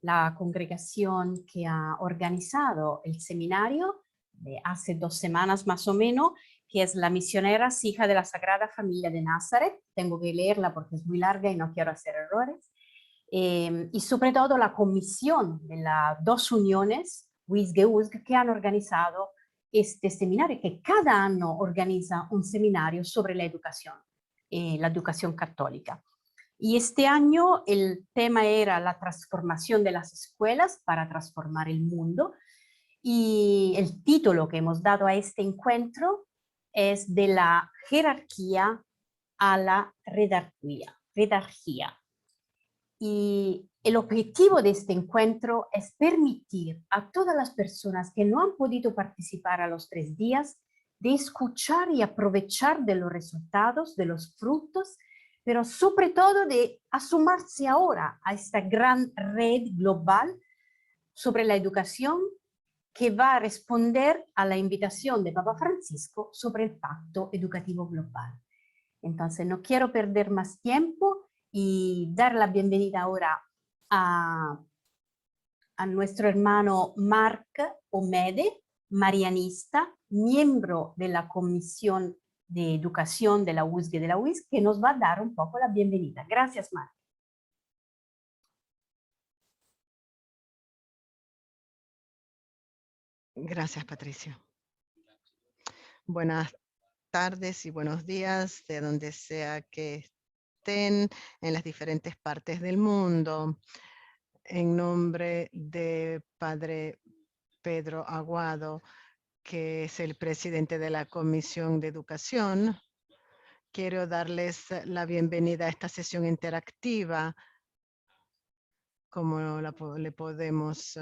la congregación que ha organizado el seminario de hace 2 semanas más o menos, que es la Misioneras Hija de la Sagrada Familia de Nazaret. Tengo que leerla porque es muy larga y no quiero hacer errores. Y sobre todo la comisión de las 2 uniones, WISG, que han organizado este seminario, que cada año organiza un seminario sobre la educación católica. Y este año el tema era la transformación de las escuelas para transformar el mundo. Y el título que hemos dado a este encuentro es de la jerarquía a la redarquía. Y el objetivo de este encuentro es permitir a todas las personas que no han podido participar a los 3 días de escuchar y aprovechar de los resultados, de los frutos, pero sobre todo de asomarse ahora a esta gran red global sobre la educación que va a responder a la invitación de Papa Francisco sobre el Pacto Educativo Global. Entonces, no quiero perder más tiempo y dar la bienvenida ahora a nuestro hermano Marc Omede, marianista, miembro de la Comisión de Educación de la USG de la UIS, que nos va a dar un poco la bienvenida. Gracias, Marc. Gracias, Patricia. Buenas tardes y buenos días de donde sea que estén en las diferentes partes del mundo. En nombre de Padre Pedro Aguado, que es el presidente de la Comisión de Educación, quiero darles la bienvenida a esta sesión interactiva, como le podemos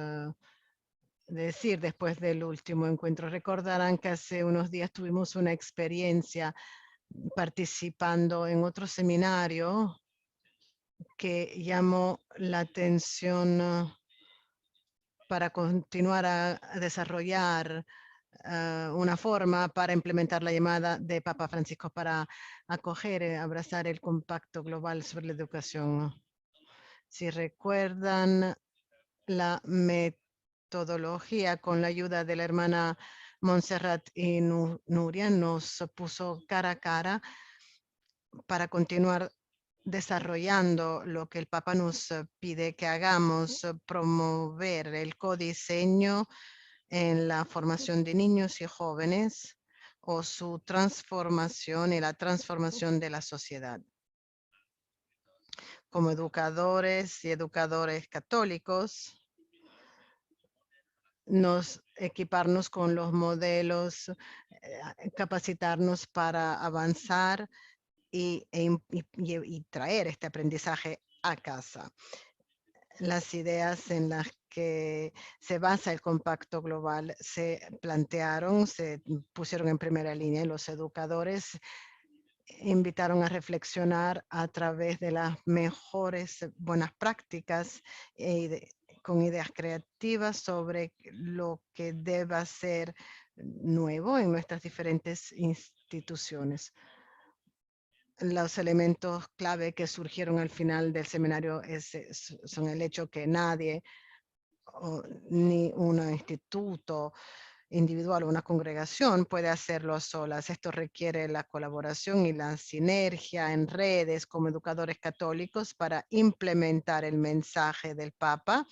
decir después del último encuentro. Recordarán que hace unos días tuvimos una experiencia participando en otro seminario que llamó la atención para continuar a desarrollar una forma para implementar la llamada de Papa Francisco para acoger, abrazar el compacto global sobre la educación. Si recuerdan, la metodología con la ayuda de la hermana Montserrat y Nuria nos puso cara a cara para continuar desarrollando lo que el Papa nos pide que hagamos, promover el codiseño en la formación de niños y jóvenes o su transformación y la transformación de la sociedad. Como educadores y educadores católicos, equiparnos con los modelos, capacitarnos para avanzar y traer este aprendizaje a casa. Las ideas en las que se basa el compacto global se plantearon, se pusieron en primera línea y los educadores invitaron a reflexionar a través de las mejores buenas prácticas con ideas creativas sobre lo que deba ser nuevo en nuestras diferentes instituciones. Los elementos clave que surgieron al final del seminario son el hecho que nadie, ni un instituto individual o una congregación puede hacerlo solas. Esto requiere la colaboración y la sinergia en redes como educadores católicos para implementar el mensaje del Papa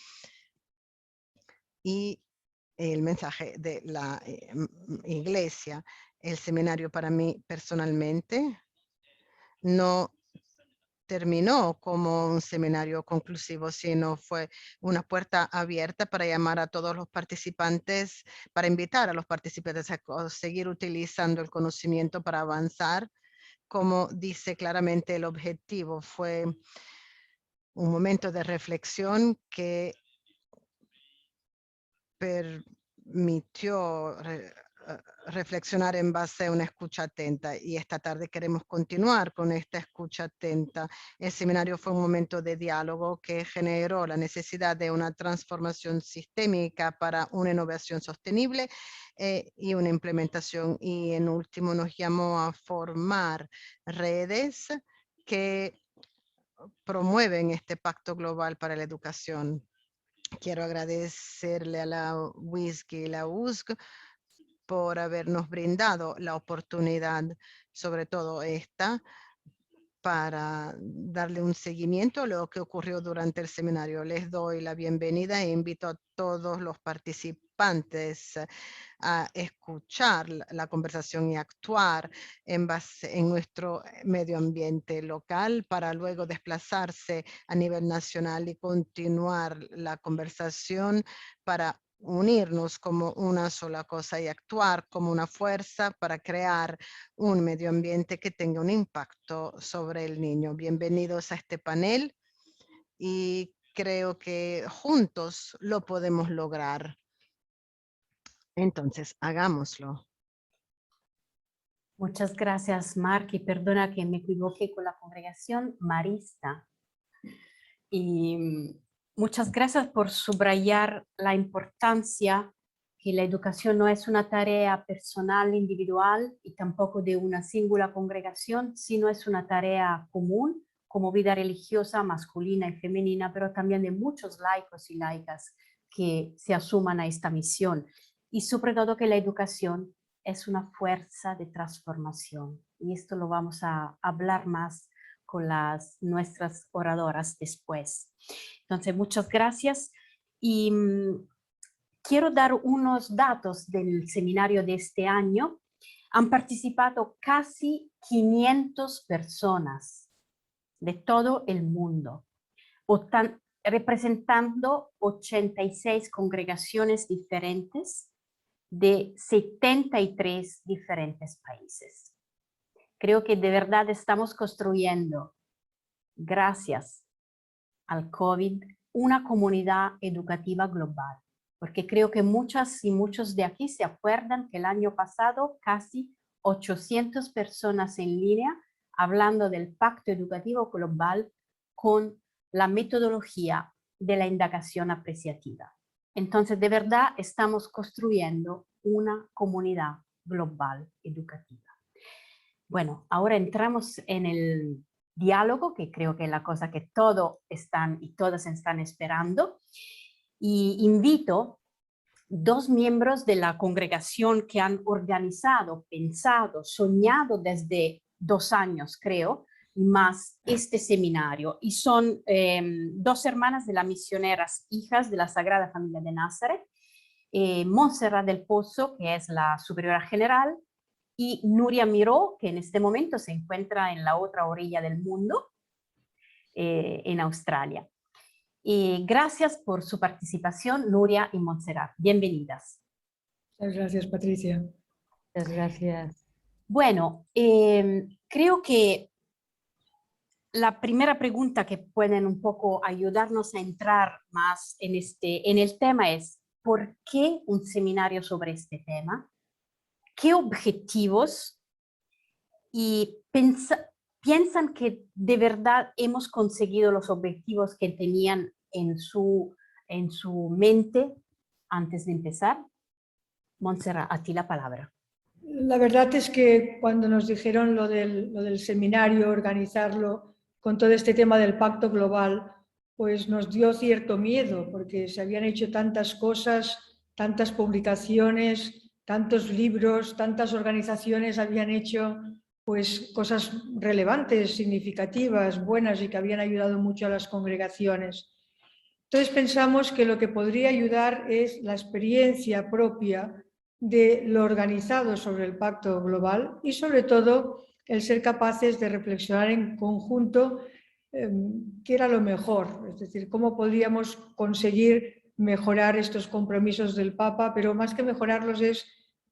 y el mensaje de la Iglesia. El seminario para mí personalmente no terminó como un seminario conclusivo, sino fue una puerta abierta para llamar a todos los participantes, para invitar a los participantes a seguir utilizando el conocimiento para avanzar. Como dice claramente el objetivo, fue un momento de reflexión que permitió reflexionar en base a una escucha atenta, y esta tarde queremos continuar con esta escucha atenta. El seminario fue un momento de diálogo que generó la necesidad de una transformación sistémica para una innovación sostenible y una implementación, y en último nos llamó a formar redes que promueven este pacto global para la educación. Quiero agradecerle a la WISC y la USC por habernos brindado la oportunidad, sobre todo esta, para darle un seguimiento a lo que ocurrió durante el seminario. Les doy la bienvenida e invito a todos los participantes a escuchar la conversación y actuar en base en nuestro medio ambiente local para luego desplazarse a nivel nacional y continuar la conversación para unirnos como una sola cosa y actuar como una fuerza para crear un medio ambiente que tenga un impacto sobre el niño. Bienvenidos a este panel y creo que juntos lo podemos lograr. Entonces, hagámoslo. Muchas gracias, Mark, y perdona que me equivoqué con la congregación Marista. Y muchas gracias por subrayar la importancia que la educación no es una tarea personal, individual y tampoco de una singular congregación, sino es una tarea común como vida religiosa masculina y femenina, pero también de muchos laicos y laicas que se asuman a esta misión. Y sobre todo que la educación es una fuerza de transformación. Y esto lo vamos a hablar más con nuestras oradoras después. Entonces, muchas gracias. Y quiero dar unos datos del seminario de este año. Han participado casi 500 personas de todo el mundo, representando 86 congregaciones diferentes de 73 diferentes países. Creo que de verdad estamos construyendo, gracias al COVID, una comunidad educativa global. Porque creo que muchas y muchos de aquí se acuerdan que el año pasado casi 800 personas en línea hablando del Pacto Educativo Global con la metodología de la indagación apreciativa. Entonces, de verdad, estamos construyendo una comunidad global educativa. Bueno, ahora entramos en el diálogo, que creo que es la cosa que todos están y todas están esperando. Y invito dos miembros de la congregación que han organizado, pensado, soñado desde 2 años, creo, más este seminario. Y son dos hermanas de las misioneras hijas de la Sagrada Familia de Nazaret, Montserrat del Pozo, que es la superiora general, y Nuria Miró, que en este momento se encuentra en la otra orilla del mundo, en Australia. Y gracias por su participación, Nuria y Montserrat. Bienvenidas. Muchas gracias, Patricia. Muchas gracias. Bueno, creo que la primera pregunta que pueden un poco ayudarnos a entrar más en el tema es, ¿por qué un seminario sobre este tema? ¿Qué objetivos? Y piensan que de verdad hemos conseguido los objetivos que tenían en su mente antes de empezar. Montserrat, a ti la palabra. La verdad es que cuando nos dijeron lo del seminario, organizarlo con todo este tema del pacto global, pues nos dio cierto miedo, porque se habían hecho tantas cosas, tantas publicaciones, tantos libros, tantas organizaciones habían hecho pues cosas relevantes, significativas, buenas y que habían ayudado mucho a las congregaciones. Entonces pensamos que lo que podría ayudar es la experiencia propia de lo organizado sobre el pacto global y sobre todo el ser capaces de reflexionar en conjunto qué era lo mejor, es decir, cómo podríamos conseguir mejorar estos compromisos del Papa, pero más que mejorarlos es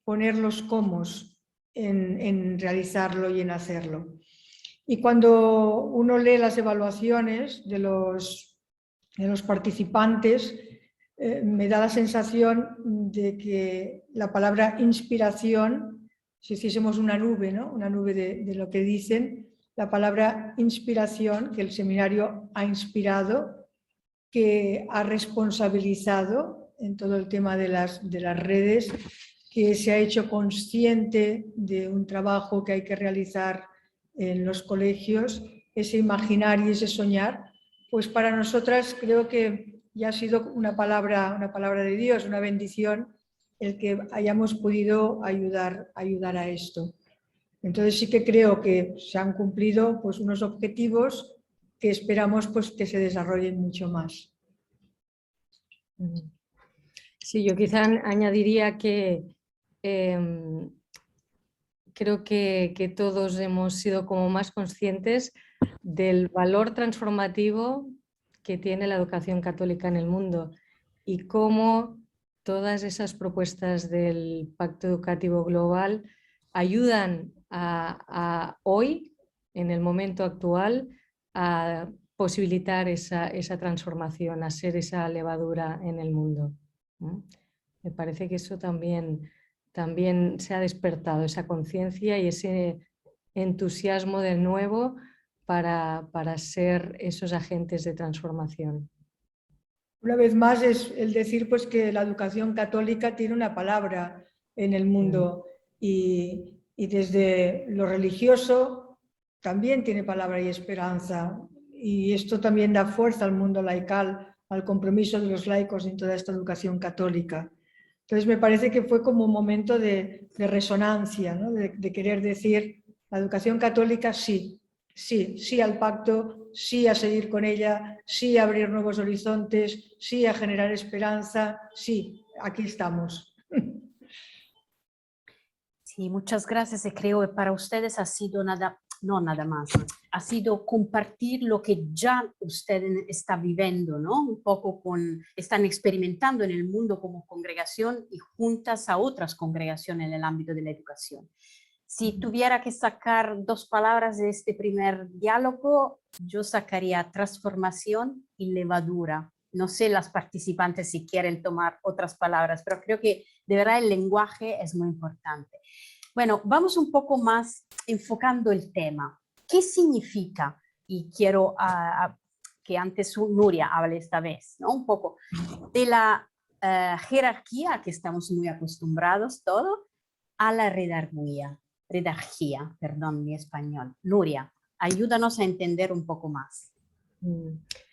ponerlos cómodos en realizarlo y en hacerlo. Y cuando uno lee las evaluaciones de los participantes, me da la sensación de que la palabra inspiración, si hiciésemos una nube, ¿no? Una nube de lo que dicen, la palabra inspiración, que el seminario ha inspirado, que ha responsabilizado en todo el tema de las redes, que se ha hecho consciente de un trabajo que hay que realizar en los colegios, ese imaginar y ese soñar, pues para nosotras creo que ya ha sido una palabra de Dios, una bendición, el que hayamos podido ayudar a esto. Entonces sí que creo que se han cumplido pues, unos objetivos que esperamos pues, que se desarrollen mucho más. Sí, yo quizá añadiría que creo que todos hemos sido como más conscientes del valor transformativo que tiene la educación católica en el mundo y cómo todas esas propuestas del Pacto Educativo Global ayudan a hoy, en el momento actual, a posibilitar esa transformación, a ser esa levadura en el mundo. Me parece que eso también se ha despertado, esa conciencia y ese entusiasmo de nuevo para ser esos agentes de transformación. Una vez más es el decir pues, que la educación católica tiene una palabra en el mundo y desde lo religioso también tiene palabra y esperanza, y esto también da fuerza al mundo laical, al compromiso de los laicos en toda esta educación católica. Entonces me parece que fue como un momento de resonancia, ¿no? de querer decir, la educación católica sí, sí, sí al pacto, sí a seguir con ella, sí a abrir nuevos horizontes, sí a generar esperanza, sí, aquí estamos. Sí, muchas gracias. Y creo que para ustedes ha sido no nada más, ha sido compartir lo que ya ustedes están viviendo, ¿no? Un poco están experimentando en el mundo como congregación y juntas a otras congregaciones en el ámbito de la educación. Si tuviera que sacar dos palabras de este primer diálogo, yo sacaría transformación y levadura. No sé las participantes si quieren tomar otras palabras, pero creo que de verdad el lenguaje es muy importante. Bueno, vamos un poco más enfocando el tema. ¿Qué significa? Y quiero que antes Nuria hable esta vez, ¿no? Un poco de la jerarquía que estamos muy acostumbrados todo a la redarguía, perdón, mi español. Nuria, ayúdanos a entender un poco más.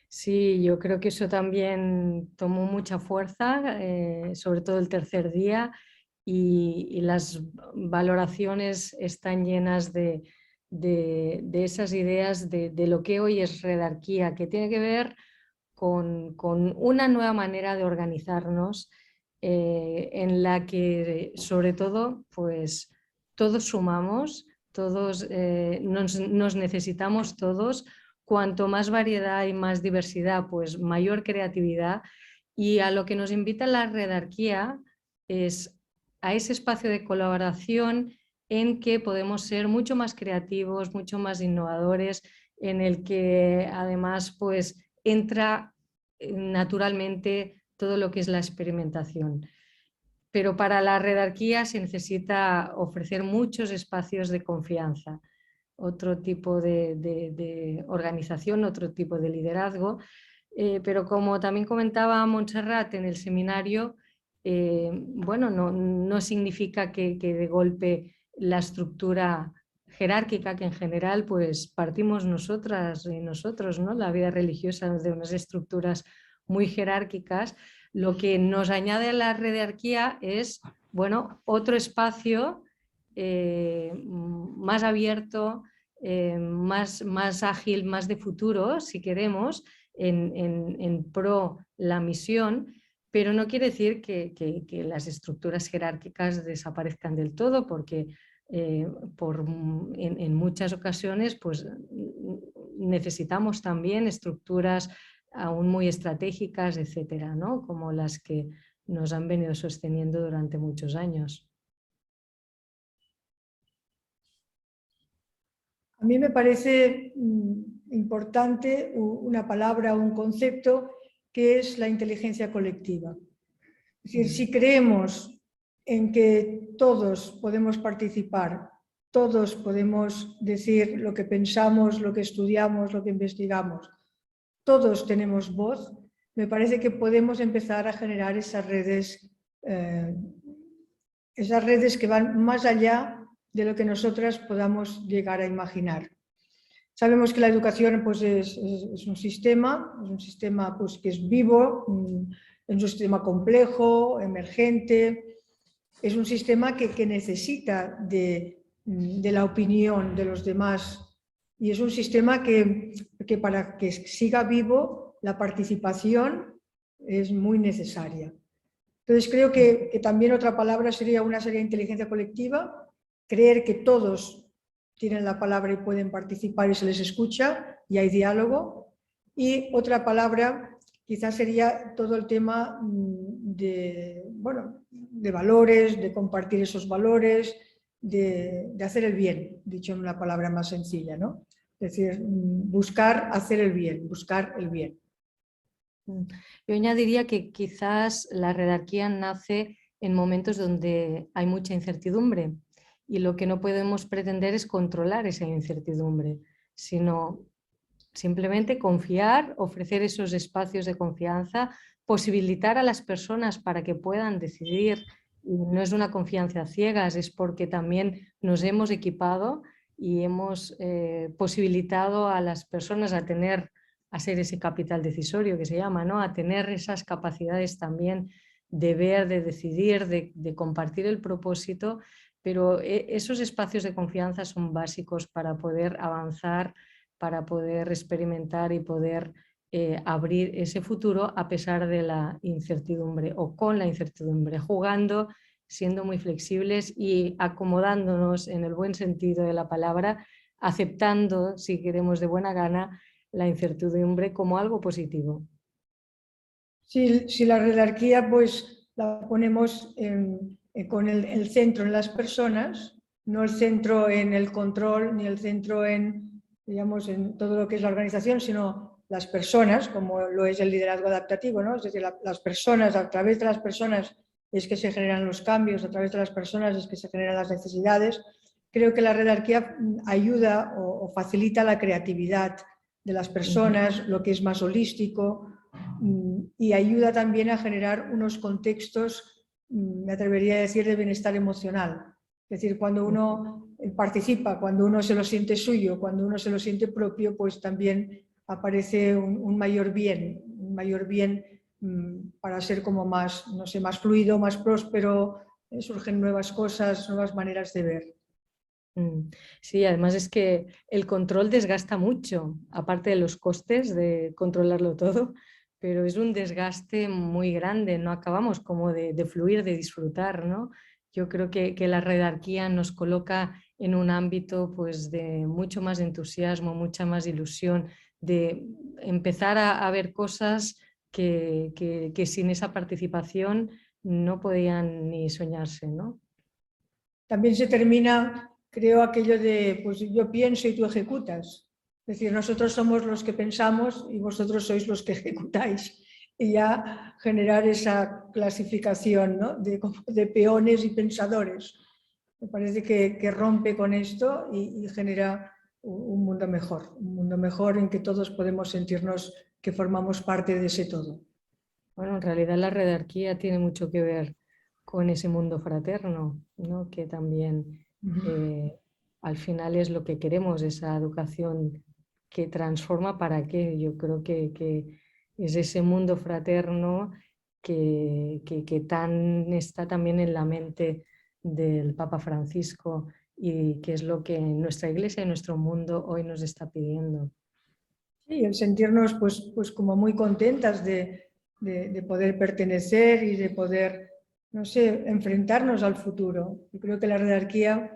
Sí, yo creo que eso también tomó mucha fuerza, sobre todo el tercer día, y las valoraciones están llenas de esas ideas de lo que hoy es redarquía, que tiene que ver con una nueva manera de organizarnos en la que sobre todo pues todos sumamos, todos nos necesitamos todos. Cuanto más variedad y más diversidad, pues mayor creatividad, y a lo que nos invita la redarquía es a ese espacio de colaboración en que podemos ser mucho más creativos, mucho más innovadores, en el que además pues entra naturalmente todo lo que es la experimentación. Pero para la redarquía se necesita ofrecer muchos espacios de confianza, otro tipo de organización, otro tipo de liderazgo. Pero como también comentaba Montserrat en el seminario, bueno, no significa que de golpe la estructura jerárquica, que en general pues partimos nosotras y nosotros, ¿no? La vida religiosa de unas estructuras muy jerárquicas. Lo que nos añade a la redarquía es, bueno, otro espacio más abierto, más ágil, más de futuro, si queremos, en pro la misión, pero no quiere decir que las estructuras jerárquicas desaparezcan del todo, porque en muchas ocasiones pues, necesitamos también estructuras aún muy estratégicas, etcétera, ¿no? Como las que nos han venido sosteniendo durante muchos años. A mí me parece importante una palabra, un concepto, que es la inteligencia colectiva. Es decir, si creemos en que todos podemos participar, todos podemos decir lo que pensamos, lo que estudiamos, lo que investigamos, todos tenemos voz, me parece que podemos empezar a generar esas redes que van más allá de lo que nosotras podamos llegar a imaginar. Sabemos que la educación pues, es un sistema pues, que es vivo, es un sistema complejo, emergente, es un sistema que necesita de la opinión de los demás y es un sistema que para que siga vivo la participación es muy necesaria. Entonces creo que también otra palabra sería inteligencia colectiva, creer que todos tienen la palabra y pueden participar y se les escucha y hay diálogo. Y otra palabra quizás sería todo el tema de valores, de compartir esos valores, de hacer el bien, dicho en una palabra más sencilla, ¿no? Es decir, buscar hacer el bien, buscar el bien. Yo añadiría que quizás la redarquía nace en momentos donde hay mucha incertidumbre y lo que no podemos pretender es controlar esa incertidumbre, sino simplemente confiar, ofrecer esos espacios de confianza, posibilitar a las personas para que puedan decidir. Y no es una confianza ciegas, es porque también nos hemos equipado y hemos posibilitado a las personas a ser ese capital decisorio que se llama, ¿no? A tener esas capacidades también de ver, de decidir, de compartir el propósito, pero esos espacios de confianza son básicos para poder avanzar, para poder experimentar y poder abrir ese futuro a pesar de la incertidumbre o con la incertidumbre, jugando, siendo muy flexibles y acomodándonos en el buen sentido de la palabra, aceptando, si queremos de buena gana, la incertidumbre como algo positivo. Si la redarquía pues la ponemos con el centro en las personas, no el centro en el control ni el centro en, digamos, en todo lo que es la organización, sino las personas, como lo es el liderazgo adaptativo, ¿no? Es decir, las personas, a través de las personas es que se generan los cambios, a través de las personas es que se generan las necesidades. Creo que la redarquía ayuda o facilita la creatividad de las personas, lo que es más holístico, y ayuda también a generar unos contextos, me atrevería a decir, de bienestar emocional. Es decir, cuando uno participa, cuando uno se lo siente suyo, cuando uno se lo siente propio, pues también aparece un mayor bien para ser como más, no sé, más fluido, más próspero, surgen nuevas cosas, nuevas maneras de ver. Sí, además es que el control desgasta mucho, aparte de los costes de controlarlo todo, pero es un desgaste muy grande, no acabamos como de fluir, de disfrutar, ¿no? Yo creo que la redarquía nos coloca en un ámbito pues, de mucho más entusiasmo, mucha más ilusión, de empezar a ver cosas que sin esa participación no podían ni soñarse, ¿no? También se termina, creo, aquello de, pues yo pienso y tú ejecutas. Es decir, nosotros somos los que pensamos y vosotros sois los que ejecutáis. Y ya generar esa clasificación, ¿no? de peones y pensadores. Me parece que rompe con esto y genera un mundo mejor en que todos podemos sentirnos que formamos parte de ese todo. Bueno, en realidad la redarquía tiene mucho que ver con ese mundo fraterno, ¿no? Que también al final es lo que queremos, esa educación que transforma para qué. Yo creo que es ese mundo fraterno que está también en la mente del Papa Francisco y que es lo que nuestra iglesia y nuestro mundo hoy nos está pidiendo. Sí, el sentirnos pues como muy contentas de poder pertenecer y de poder, no sé, enfrentarnos al futuro. Yo creo que la redarquía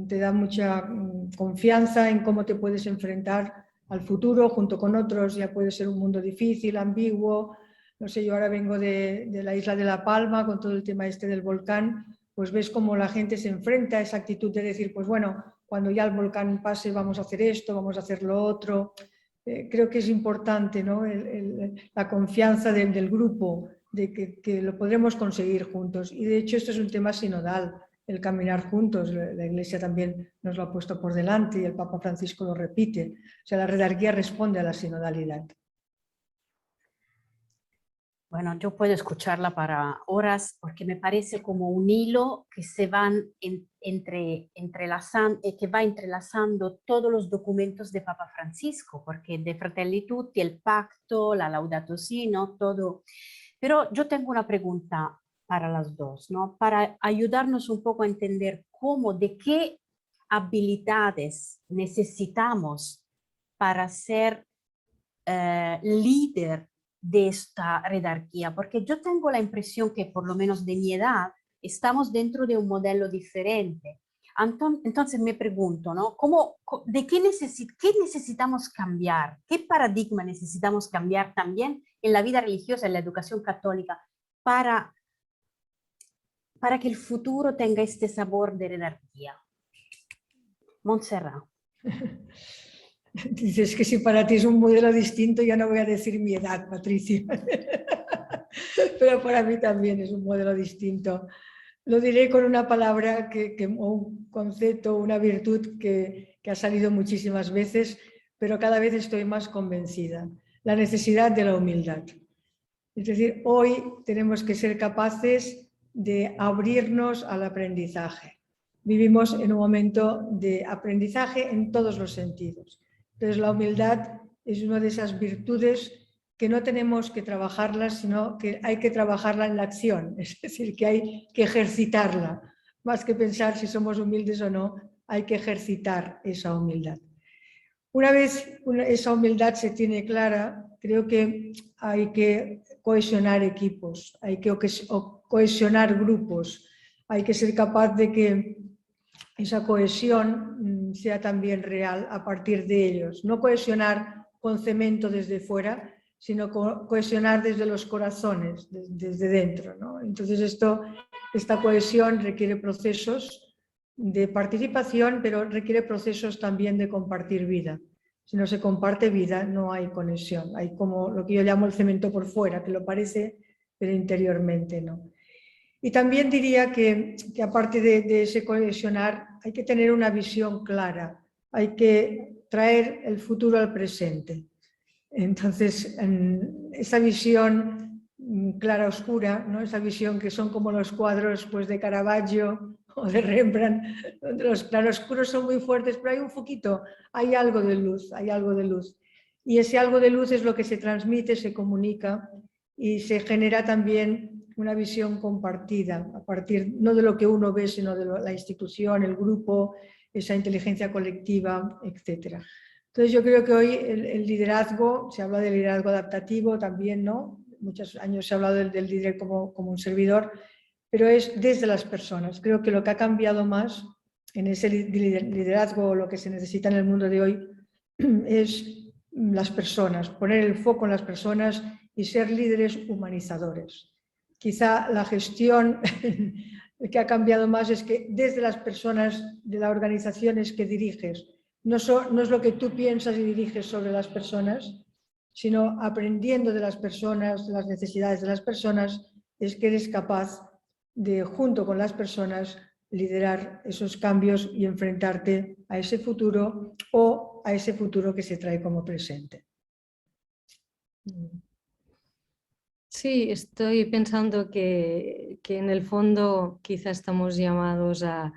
te da mucha confianza en cómo te puedes enfrentar al futuro junto con otros. Ya puede ser un mundo difícil, ambiguo. No sé, yo ahora vengo de la isla de La Palma con todo el tema este del volcán, pues ves cómo la gente se enfrenta a esa actitud de decir, pues bueno, cuando ya el volcán pase vamos a hacer esto, vamos a hacer lo otro. Creo que es importante, ¿no? La confianza del grupo, de que lo podremos conseguir juntos. Y de hecho esto es un tema sinodal, el caminar juntos. La Iglesia también nos lo ha puesto por delante y el Papa Francisco lo repite. O sea, la redarquía responde a la sinodalidad. Bueno, yo puedo escucharla para horas porque me parece como un hilo que se van entrelazando, que va entrelazando todos los documentos de Papa Francisco, porque de Fratelli Tutti, el pacto, la Laudato Si, ¿no? Todo. Pero yo tengo una pregunta para las dos, ¿no? Para ayudarnos un poco a entender cómo, de qué habilidades necesitamos para ser líder de esta redarquía, porque yo tengo la impresión que por lo menos de mi edad estamos dentro de un modelo diferente. Entonces me pregunto, ¿no? ¿Qué necesitamos cambiar? ¿Qué paradigma necesitamos cambiar también en la vida religiosa, en la educación católica, para que el futuro tenga este sabor de redarquía? Montserrat. Dices que si para ti es un modelo distinto, ya no voy a decir mi edad, Patricia, pero para mí también es un modelo distinto. Lo diré con una palabra, o un concepto, una virtud que ha salido muchísimas veces, pero cada vez estoy más convencida: la necesidad de la humildad. Es decir, hoy tenemos que ser capaces de abrirnos al aprendizaje. Vivimos en un momento de aprendizaje en todos los sentidos. Entonces, la humildad es una de esas virtudes que no tenemos que trabajarla, sino que hay que trabajarla en la acción. Es decir, que hay que ejercitarla. Más que pensar si somos humildes o no, hay que ejercitar esa humildad. Una vez esa humildad se tiene clara, creo que hay que cohesionar equipos, hay que cohesionar grupos, hay que ser capaz de que esa cohesión sea también real a partir de ellos. No cohesionar con cemento desde fuera, sino cohesionar desde los corazones, desde dentro, ¿no? Entonces esta cohesión requiere procesos de participación, pero requiere procesos también de compartir vida. Si no se comparte vida, no hay conexión. Hay como lo que yo llamo el cemento por fuera, que lo parece, pero interiormente no. Y también diría que aparte de ese cohesionar, hay que tener una visión clara, hay que traer el futuro al presente. Entonces, esa visión clara oscura, ¿no? Esa visión que son como los cuadros pues, de Caravaggio o de Rembrandt, donde los claroscuros son muy fuertes, pero hay un foquito, hay algo de luz, hay algo de luz. Y ese algo de luz es lo que se transmite, se comunica y se genera también una visión compartida, a partir no de lo que uno ve, sino de la institución, el grupo, esa inteligencia colectiva, etc. Entonces yo creo que hoy el liderazgo, se habla del liderazgo adaptativo también, ¿no? Muchos años se ha hablado del líder como un servidor, pero es desde las personas. Creo que lo que ha cambiado más en ese liderazgo, lo que se necesita en el mundo de hoy, es las personas, poner el foco en las personas y ser líderes humanizadores. Quizá la gestión que ha cambiado más es que desde las personas de las organizaciones que diriges, no es lo que tú piensas y diriges sobre las personas, sino aprendiendo de las personas, de las necesidades de las personas, es que eres capaz de, junto con las personas, liderar esos cambios y enfrentarte a ese futuro o a ese futuro que se trae como presente. Sí, estoy pensando que en el fondo quizá estamos llamados a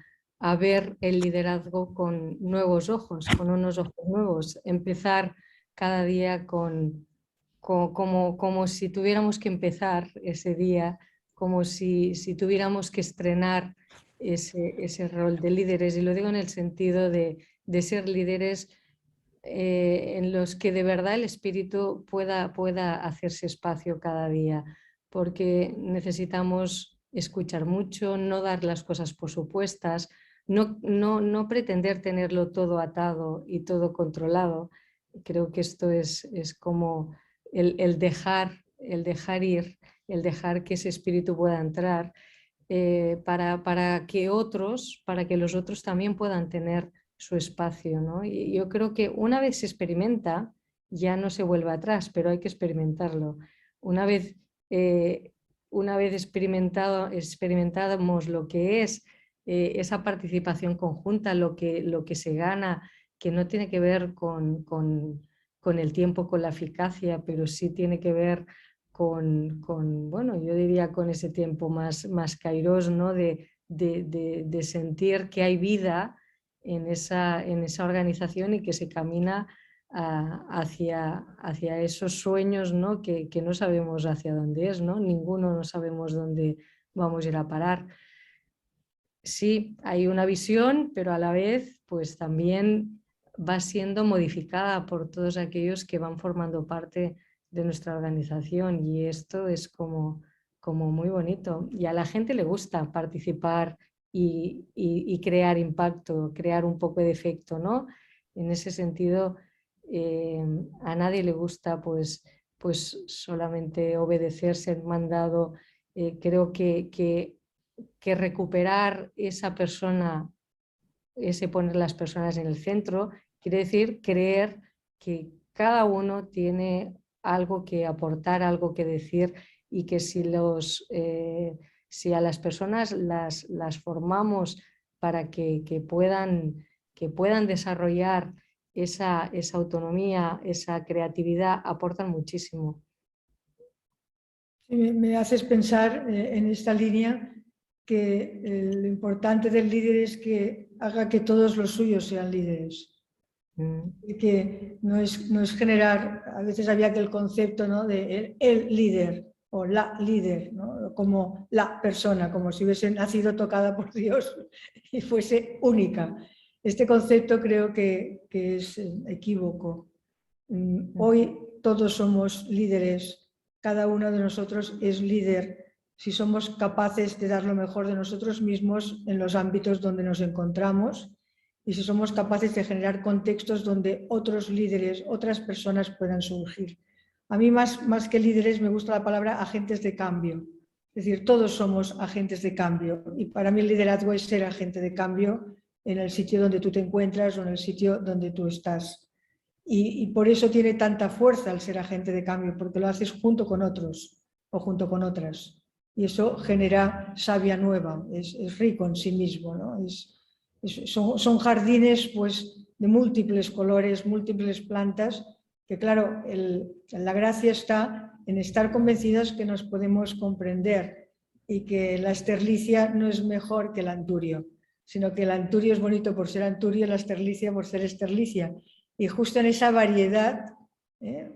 ver el liderazgo con nuevos ojos, con unos ojos nuevos, empezar cada día como si tuviéramos que empezar ese día, como si tuviéramos que estrenar ese rol de líderes. Y lo digo en el sentido de ser líderes en los que de verdad el espíritu pueda hacerse espacio cada día, porque necesitamos escuchar mucho, no dar las cosas por supuestas, no pretender tenerlo todo atado y todo controlado. Creo que esto es como el dejar ir, el dejar que ese espíritu pueda entrar para que los otros también puedan tener su espacio, ¿no? Y yo creo que una vez se experimenta, ya no se vuelve atrás, pero hay que experimentarlo. Una vez experimentamos lo que es esa participación conjunta, lo que se gana, que no tiene que ver con el tiempo, con la eficacia, pero sí tiene que ver bueno, yo diría con ese tiempo más kairos, ¿no? De sentir que hay vida en esa organización y que se camina hacia esos sueños, ¿no? Que no sabemos hacia dónde es, ¿no? Ninguno no sabemos dónde vamos a ir a parar. Sí, hay una visión, pero a la vez pues también va siendo modificada por todos aquellos que van formando parte de nuestra organización, y esto es como muy bonito, y a la gente le gusta participar y crear impacto, crear un poco de efecto, ¿no? En ese sentido, a nadie le gusta pues solamente obedecer, ser mandado. Creo que recuperar esa persona, ese poner las personas en el centro, quiere decir creer que cada uno tiene algo que aportar, algo que decir, y que si a las personas las formamos para que puedan desarrollar esa autonomía, esa creatividad, aportan muchísimo. Sí, me haces pensar en esta línea que lo importante del líder es que haga que todos los suyos sean líderes. Y que no es generar, a veces había aquel concepto, ¿no? De el líder o la líder, ¿no? Como la persona, como si hubiese nacido tocada por Dios y fuese única. Este concepto creo que es equívoco. Hoy todos somos líderes, cada uno de nosotros es líder si somos capaces de dar lo mejor de nosotros mismos en los ámbitos donde nos encontramos, y si somos capaces de generar contextos donde otros líderes, otras personas puedan surgir. A mí más que líderes me gusta la palabra agentes de cambio. Es decir, todos somos agentes de cambio, y para mí el liderazgo es ser agente de cambio en el sitio donde tú te encuentras o en el sitio donde tú estás. Y por eso tiene tanta fuerza el ser agente de cambio, porque lo haces junto con otros o junto con otras. Y eso genera savia nueva, es rico en sí mismo, ¿no? Son jardines pues, de múltiples colores, múltiples plantas, que claro, la gracia está en estar convencidos que nos podemos comprender y que la esterlicia no es mejor que el anturio, sino que el anturio es bonito por ser anturio y la esterlicia por ser esterlicia. Y justo en esa variedad,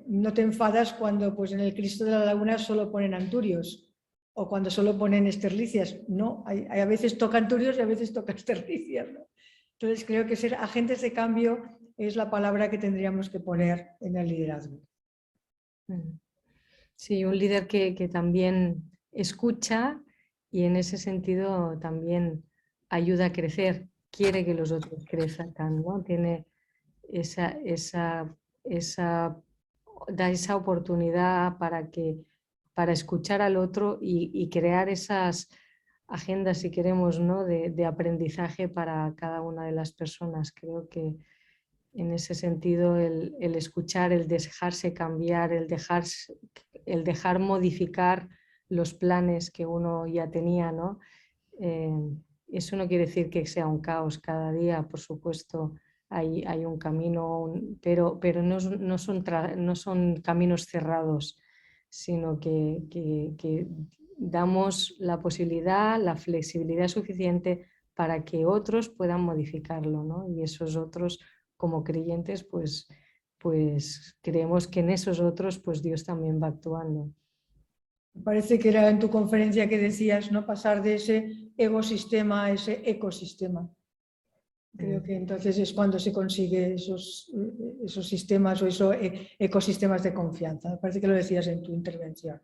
no te enfadas cuando pues, en el Cristo de la Laguna solo ponen anturios, o cuando solo ponen esterlicias. No, hay a veces toca anturios y a veces toca esterlicias, ¿no? Entonces creo que ser agentes de cambio es la palabra que tendríamos que poner en el liderazgo. Sí, un líder que también escucha y en ese sentido también ayuda a crecer, quiere que los otros crezcan, ¿no? Tiene da esa oportunidad para escuchar al otro y crear esas agendas, si queremos, ¿no? de aprendizaje para cada una de las personas. Creo que en ese sentido el escuchar, el dejarse cambiar, el dejar modificar los planes que uno ya tenía, ¿no? Eso no quiere decir que sea un caos cada día, por supuesto. Hay un camino, pero no son caminos cerrados, sino que damos la posibilidad, la flexibilidad suficiente para que otros puedan modificarlo, ¿no? Y esos otros, como creyentes, pues creemos que en esos otros pues Dios también va actuando. Me parece que era en tu conferencia que decías, ¿no? Pasar de ese ecosistema a ese ecosistema. Creo que entonces es cuando se consigue esos sistemas o esos ecosistemas de confianza. Me parece que lo decías en tu intervención.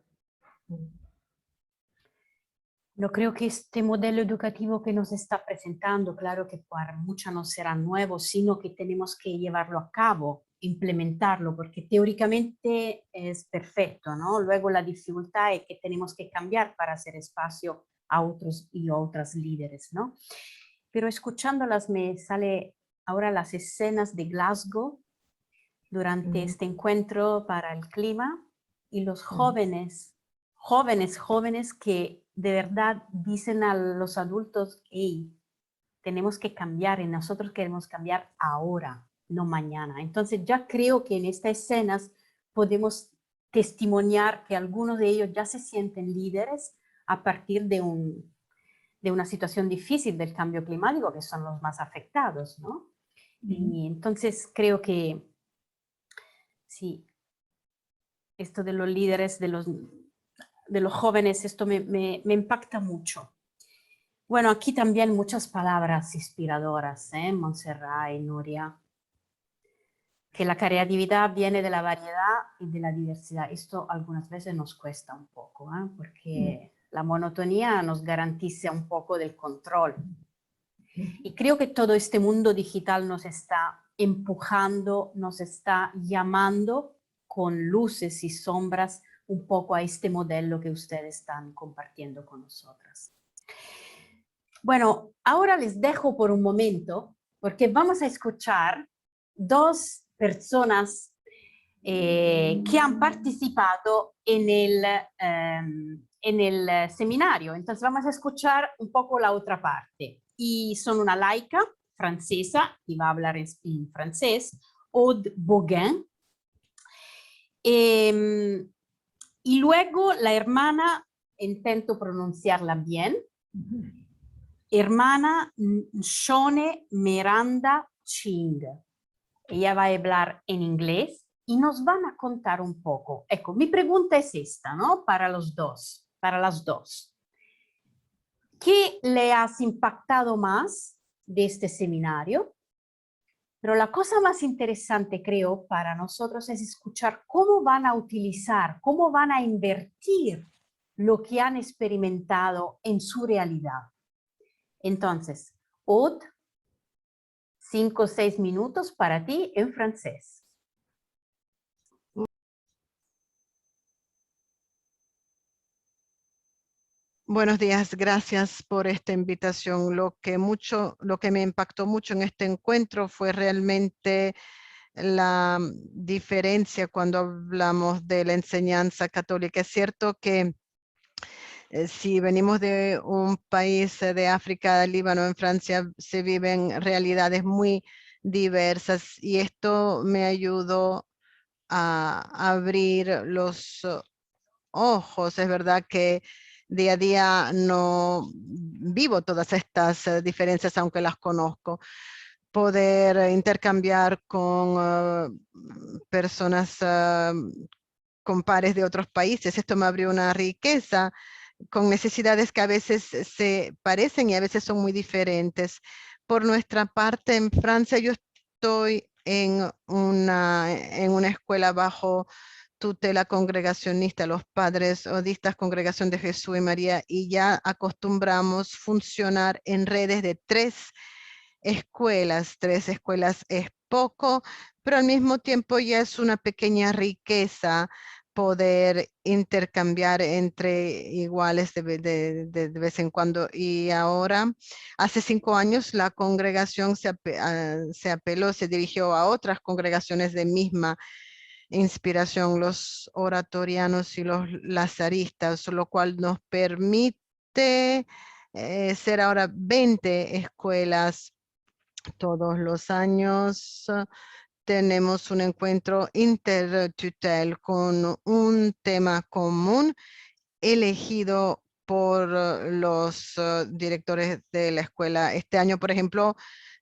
No creo que este modelo educativo que nos está presentando, claro que para muchos no será nuevo, sino que tenemos que llevarlo a cabo, implementarlo, porque teóricamente es perfecto, ¿no? Luego la dificultad es que tenemos que cambiar para hacer espacio a otros y otras líderes, ¿no? Pero escuchándolas me sale ahora las escenas de Glasgow durante este encuentro para el clima y los jóvenes que de verdad dicen a los adultos, hey, tenemos que cambiar y nosotros queremos cambiar ahora, no mañana. Entonces ya creo que en estas escenas podemos testimoniar que algunos de ellos ya se sienten líderes a partir de una situación difícil del cambio climático, que son los más afectados, ¿no? Y entonces creo que sí, esto de los líderes, de los jóvenes, esto me impacta mucho. Bueno, aquí también muchas palabras inspiradoras, Montserrat y Nuria. Que la creatividad viene de la variedad y de la diversidad. Esto algunas veces nos cuesta un poco, porque la monotonía nos garantiza un poco del control. Y creo que todo este mundo digital nos está empujando, nos está llamando con luces y sombras un poco a este modelo que ustedes están compartiendo con nosotras. Bueno, ahora les dejo por un momento porque vamos a escuchar dos personas que han participado en el seminario. Entonces vamos a escuchar un poco la otra parte. Y son una laica francesa, que va a hablar en francés, Aude Boguin. Y luego la hermana, intento pronunciarla bien, hermana Shone Miranda Ching. Ella va a hablar en inglés y nos van a contar un poco. Ecco, mi pregunta es esta, ¿no? Para los dos, para las dos. ¿Qué le has impactado más de este seminario? Pero la cosa más interesante, creo, para nosotros es escuchar cómo van a utilizar, cómo van a invertir lo que han experimentado en su realidad. Entonces, Aude, 5 o 6 minutos para ti en francés. Buenos días, gracias por esta invitación. Lo que me impactó mucho en este encuentro fue realmente la diferencia cuando hablamos de la enseñanza católica. Es cierto que si venimos de un país de África, Líbano, en Francia, se viven realidades muy diversas y esto me ayudó a abrir los ojos. Es verdad que día a día no vivo todas estas diferencias, aunque las conozco. Poder intercambiar con personas con pares de otros países, esto me abrió una riqueza con necesidades que a veces se parecen y a veces son muy diferentes. Por nuestra parte, en Francia, yo estoy en una escuela bajo tutela congregacionista, los padres odistas, Congregación de Jesús y María, y ya acostumbramos funcionar en redes de 3 escuelas. 3 escuelas es poco, pero al mismo tiempo ya es una pequeña riqueza poder intercambiar entre iguales de vez en cuando. Y ahora, hace 5 años, la congregación se dirigió a otras congregaciones de misma inspiración, los oratorianos y los lazaristas, lo cual nos permite ser ahora 20 escuelas todos los años. Tenemos un encuentro intertutel con un tema común elegido por los directores de la escuela. Este año, por ejemplo,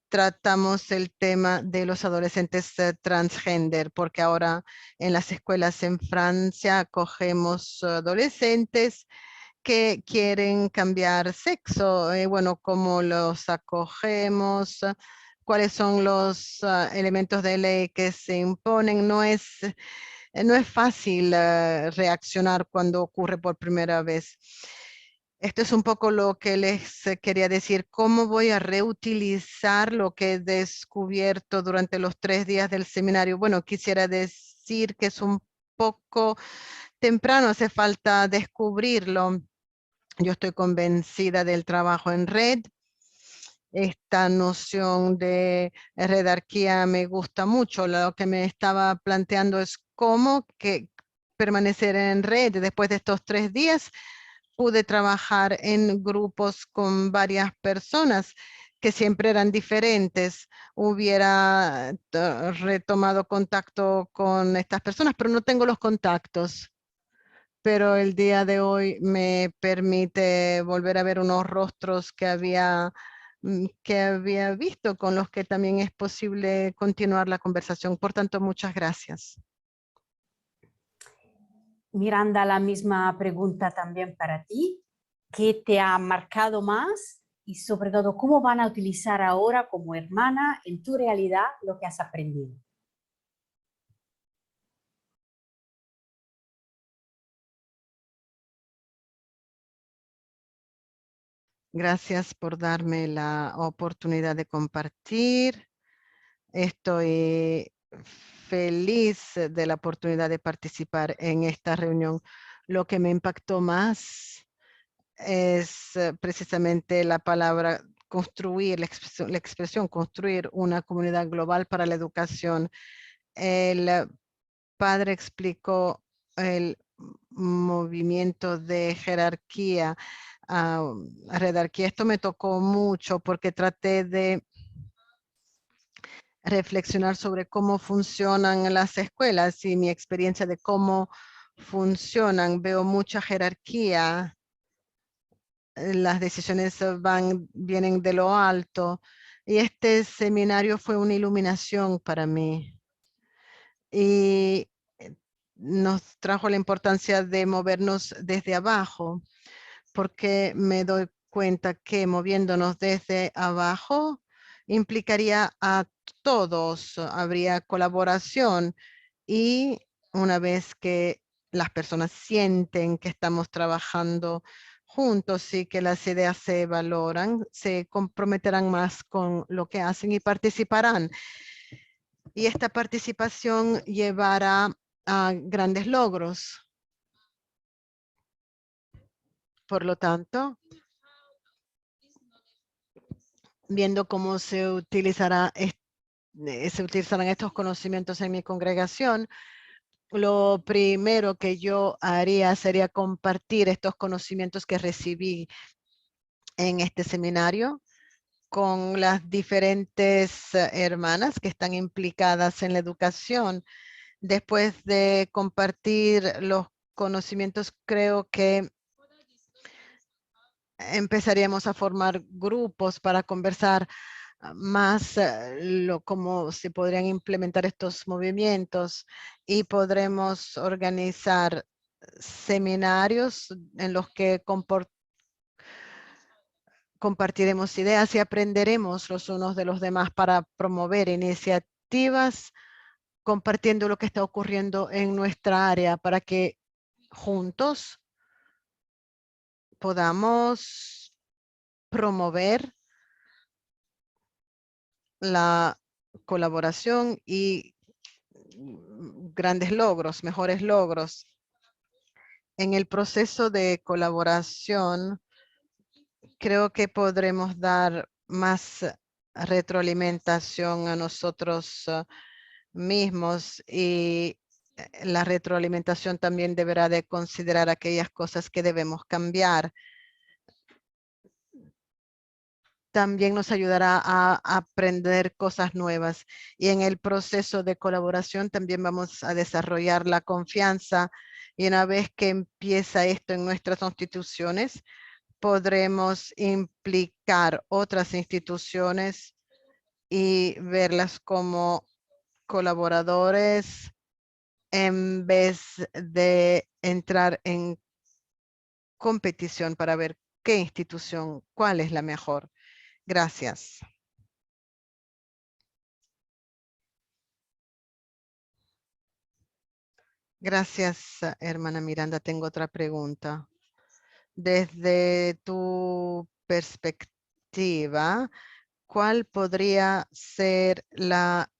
tratamos el tema de los adolescentes transgénero, porque ahora en las escuelas en Francia acogemos adolescentes que quieren cambiar sexo. Bueno, ¿cómo los acogemos? ¿Cuáles son los elementos de ley que se imponen? No es fácil reaccionar cuando ocurre por primera vez. Esto es un poco lo que les quería decir. ¿Cómo voy a reutilizar lo que he descubierto durante los 3 días del seminario? Bueno, quisiera decir que es un poco temprano, hace falta descubrirlo. Yo estoy convencida del trabajo en red. Esta noción de redarquía me gusta mucho. Lo que me estaba planteando es cómo permanecer en red. Después de estos 3 días, pude trabajar en grupos con varias personas que siempre eran diferentes, hubiera retomado contacto con estas personas, pero no tengo los contactos. Pero el día de hoy me permite volver a ver unos rostros que había visto, con los que también es posible continuar la conversación. Por tanto, muchas gracias. Miranda, la misma pregunta también para ti. ¿Qué te ha marcado más? Y sobre todo, ¿cómo van a utilizar ahora como hermana en tu realidad lo que has aprendido? Gracias por darme la oportunidad de compartir. Estoy feliz de la oportunidad de participar en esta reunión. Lo que me impactó más es precisamente la palabra construir, la expresión construir una comunidad global para la educación. El padre explicó el movimiento de jerarquía, jerarquía. Esto me tocó mucho porque traté de reflexionar sobre cómo funcionan las escuelas y mi experiencia de cómo funcionan. Veo mucha jerarquía. Las decisiones vienen de lo alto. Y este seminario fue una iluminación para mí. Y nos trajo la importancia de movernos desde abajo, porque me doy cuenta que moviéndonos desde abajo implicaría a todos, habría colaboración, y una vez que las personas sienten que estamos trabajando juntos y que las ideas se valoran, se comprometerán más con lo que hacen y participarán. Y esta participación llevará a grandes logros. Por lo tanto, viendo cómo se utilizarán estos conocimientos en mi congregación, lo primero que yo haría sería compartir estos conocimientos que recibí en este seminario con las diferentes hermanas que están implicadas en la educación. Después de compartir los conocimientos, creo que empezaríamos a formar grupos para conversar más cómo se podrían implementar estos movimientos, y podremos organizar seminarios en los que compartiremos ideas y aprenderemos los unos de los demás para promover iniciativas, compartiendo lo que está ocurriendo en nuestra área para que juntos podamos promover la colaboración y grandes logros, mejores logros. En el proceso de colaboración, creo que podremos dar más retroalimentación a nosotros mismos, y la retroalimentación también deberá de considerar aquellas cosas que debemos cambiar. También nos ayudará a aprender cosas nuevas, y en el proceso de colaboración también vamos a desarrollar la confianza, y una vez que empieza esto en nuestras instituciones, podremos implicar otras instituciones y verlas como colaboradores en vez de entrar en competición para ver qué institución, cuál es la mejor. Gracias. Gracias, hermana Miranda. Tengo otra pregunta. Desde tu perspectiva, ¿cuál podría ser la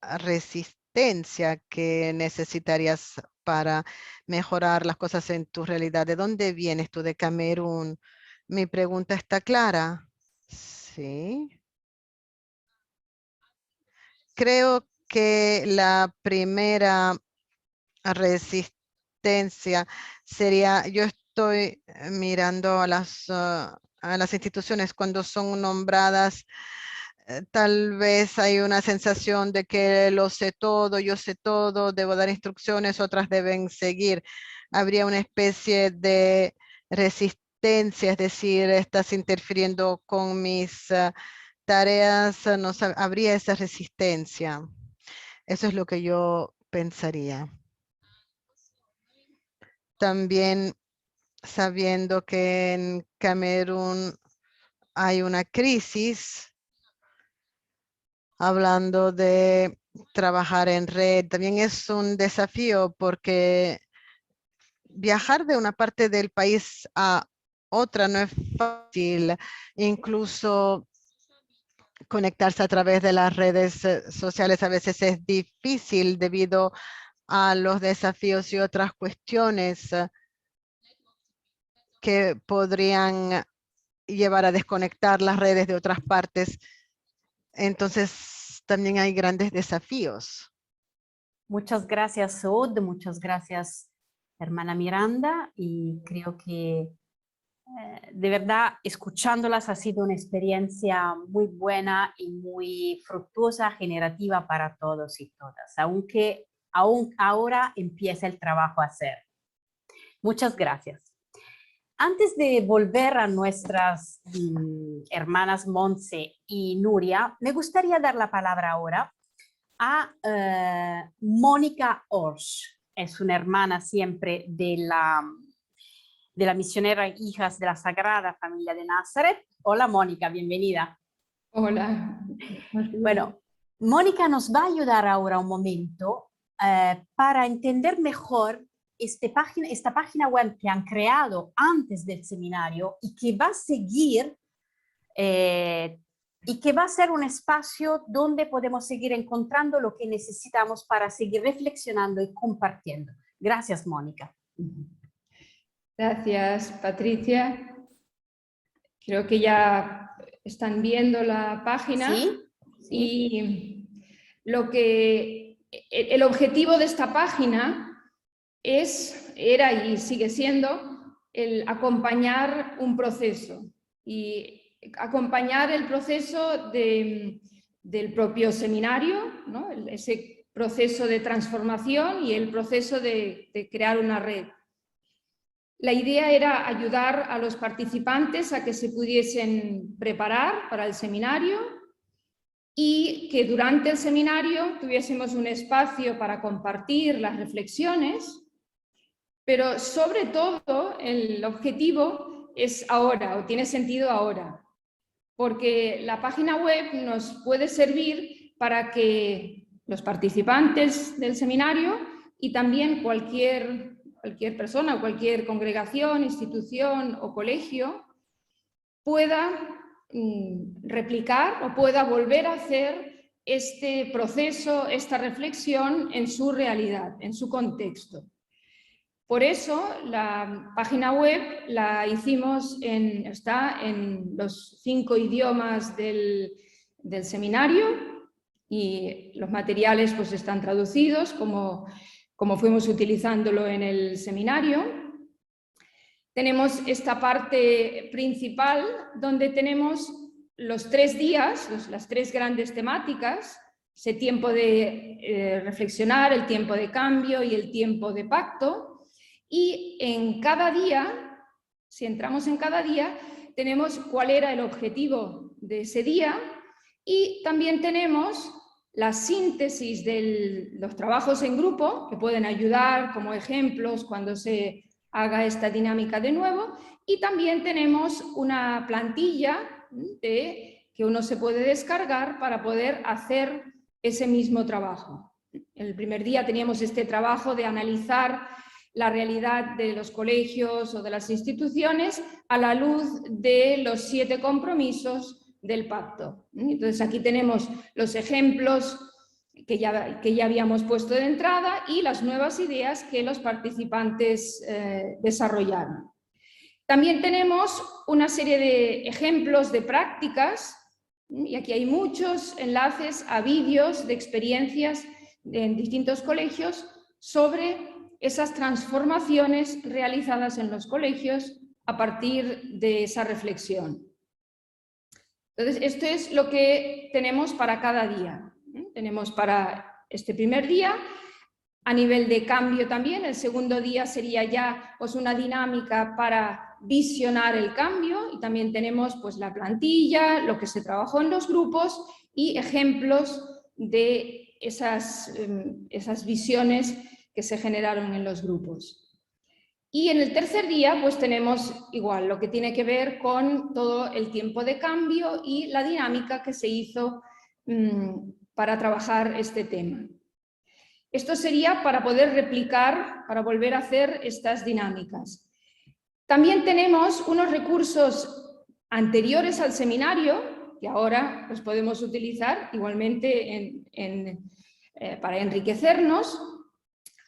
resistencia que necesitarías para mejorar las cosas en tu realidad? ¿De dónde vienes tú? ¿De Camerún? Mi pregunta está clara. Sí. Creo que la primera resistencia sería, yo estoy mirando a las a las instituciones cuando son nombradas. Tal vez hay una sensación de que lo sé todo, yo sé todo, debo dar instrucciones, otras deben seguir. Habría una especie de resistencia, es decir, estás interfiriendo con mis tareas, no habría esa resistencia. Eso es lo que yo pensaría. También sabiendo que en Camerún hay una crisis, hablando de trabajar en red, también es un desafío porque viajar de una parte del país a otra no es fácil, incluso conectarse a través de las redes sociales a veces es difícil debido a los desafíos y otras cuestiones que podrían llevar a desconectar las redes de otras partes. Entonces, también hay grandes desafíos. Muchas gracias, Od, muchas gracias, hermana Miranda, y creo que de verdad escuchándolas ha sido una experiencia muy buena y muy fructuosa, generativa para todos y todas, aunque aún ahora empieza el trabajo a hacer. Muchas gracias. Antes de volver a nuestras hermanas Montse y Nuria, me gustaría dar la palabra ahora a Mónica Orsh. Es una hermana siempre de la misionera Hijas de la Sagrada Familia de Nazaret. Hola Mónica, bienvenida. Hola. Bueno, Mónica nos va a ayudar ahora un momento para entender mejor esta página web que han creado antes del seminario y que va a seguir y que va a ser un espacio donde podemos seguir encontrando lo que necesitamos para seguir reflexionando y compartiendo. Gracias, Mónica. Gracias, Patricia. Creo que ya están viendo la página. ¿Sí? Y el objetivo de esta página era y sigue siendo el acompañar un proceso y acompañar el proceso del propio seminario, ¿no? Ese proceso de transformación y el proceso de crear una red. La idea era ayudar a los participantes a que se pudiesen preparar para el seminario y que durante el seminario tuviésemos un espacio para compartir las reflexiones, pero sobre todo el objetivo es ahora, o tiene sentido ahora, porque la página web nos puede servir para que los participantes del seminario y también cualquier persona, cualquier congregación, institución o colegio pueda replicar o pueda volver a hacer este proceso, esta reflexión en su realidad, en su contexto. Por eso la página web la hicimos está en los 5 idiomas del seminario y los materiales pues están traducidos como fuimos utilizándolo en el seminario. Tenemos esta parte principal donde tenemos los 3 días, las 3 grandes temáticas, ese tiempo de reflexionar, el tiempo de cambio y el tiempo de pacto. Y en cada día, si entramos en cada día, tenemos cuál era el objetivo de ese día y también tenemos la síntesis de los trabajos en grupo que pueden ayudar como ejemplos cuando se haga esta dinámica de nuevo, y también tenemos una plantilla que uno se puede descargar para poder hacer ese mismo trabajo. El primer día teníamos este trabajo de analizar la realidad de los colegios o de las instituciones a la luz de los 7 compromisos del pacto. Entonces aquí tenemos los ejemplos que ya habíamos puesto de entrada y las nuevas ideas que los participantes desarrollaron. También tenemos una serie de ejemplos de prácticas y aquí hay muchos enlaces a vídeos de experiencias en distintos colegios sobre esas transformaciones realizadas en los colegios a partir de esa reflexión. Entonces, esto es lo que tenemos para cada día. Tenemos para este primer día, a nivel de cambio también, el segundo día sería ya pues, una dinámica para visionar el cambio, y también tenemos pues, la plantilla, lo que se trabajó en los grupos y ejemplos de esas visiones que se generaron en los grupos. Y en el tercer día pues tenemos igual lo que tiene que ver con todo el tiempo de cambio y la dinámica que se hizo para trabajar este tema. Esto sería para poder replicar, para volver a hacer estas dinámicas. También tenemos unos recursos anteriores al seminario que ahora pues, podemos utilizar igualmente para enriquecernos.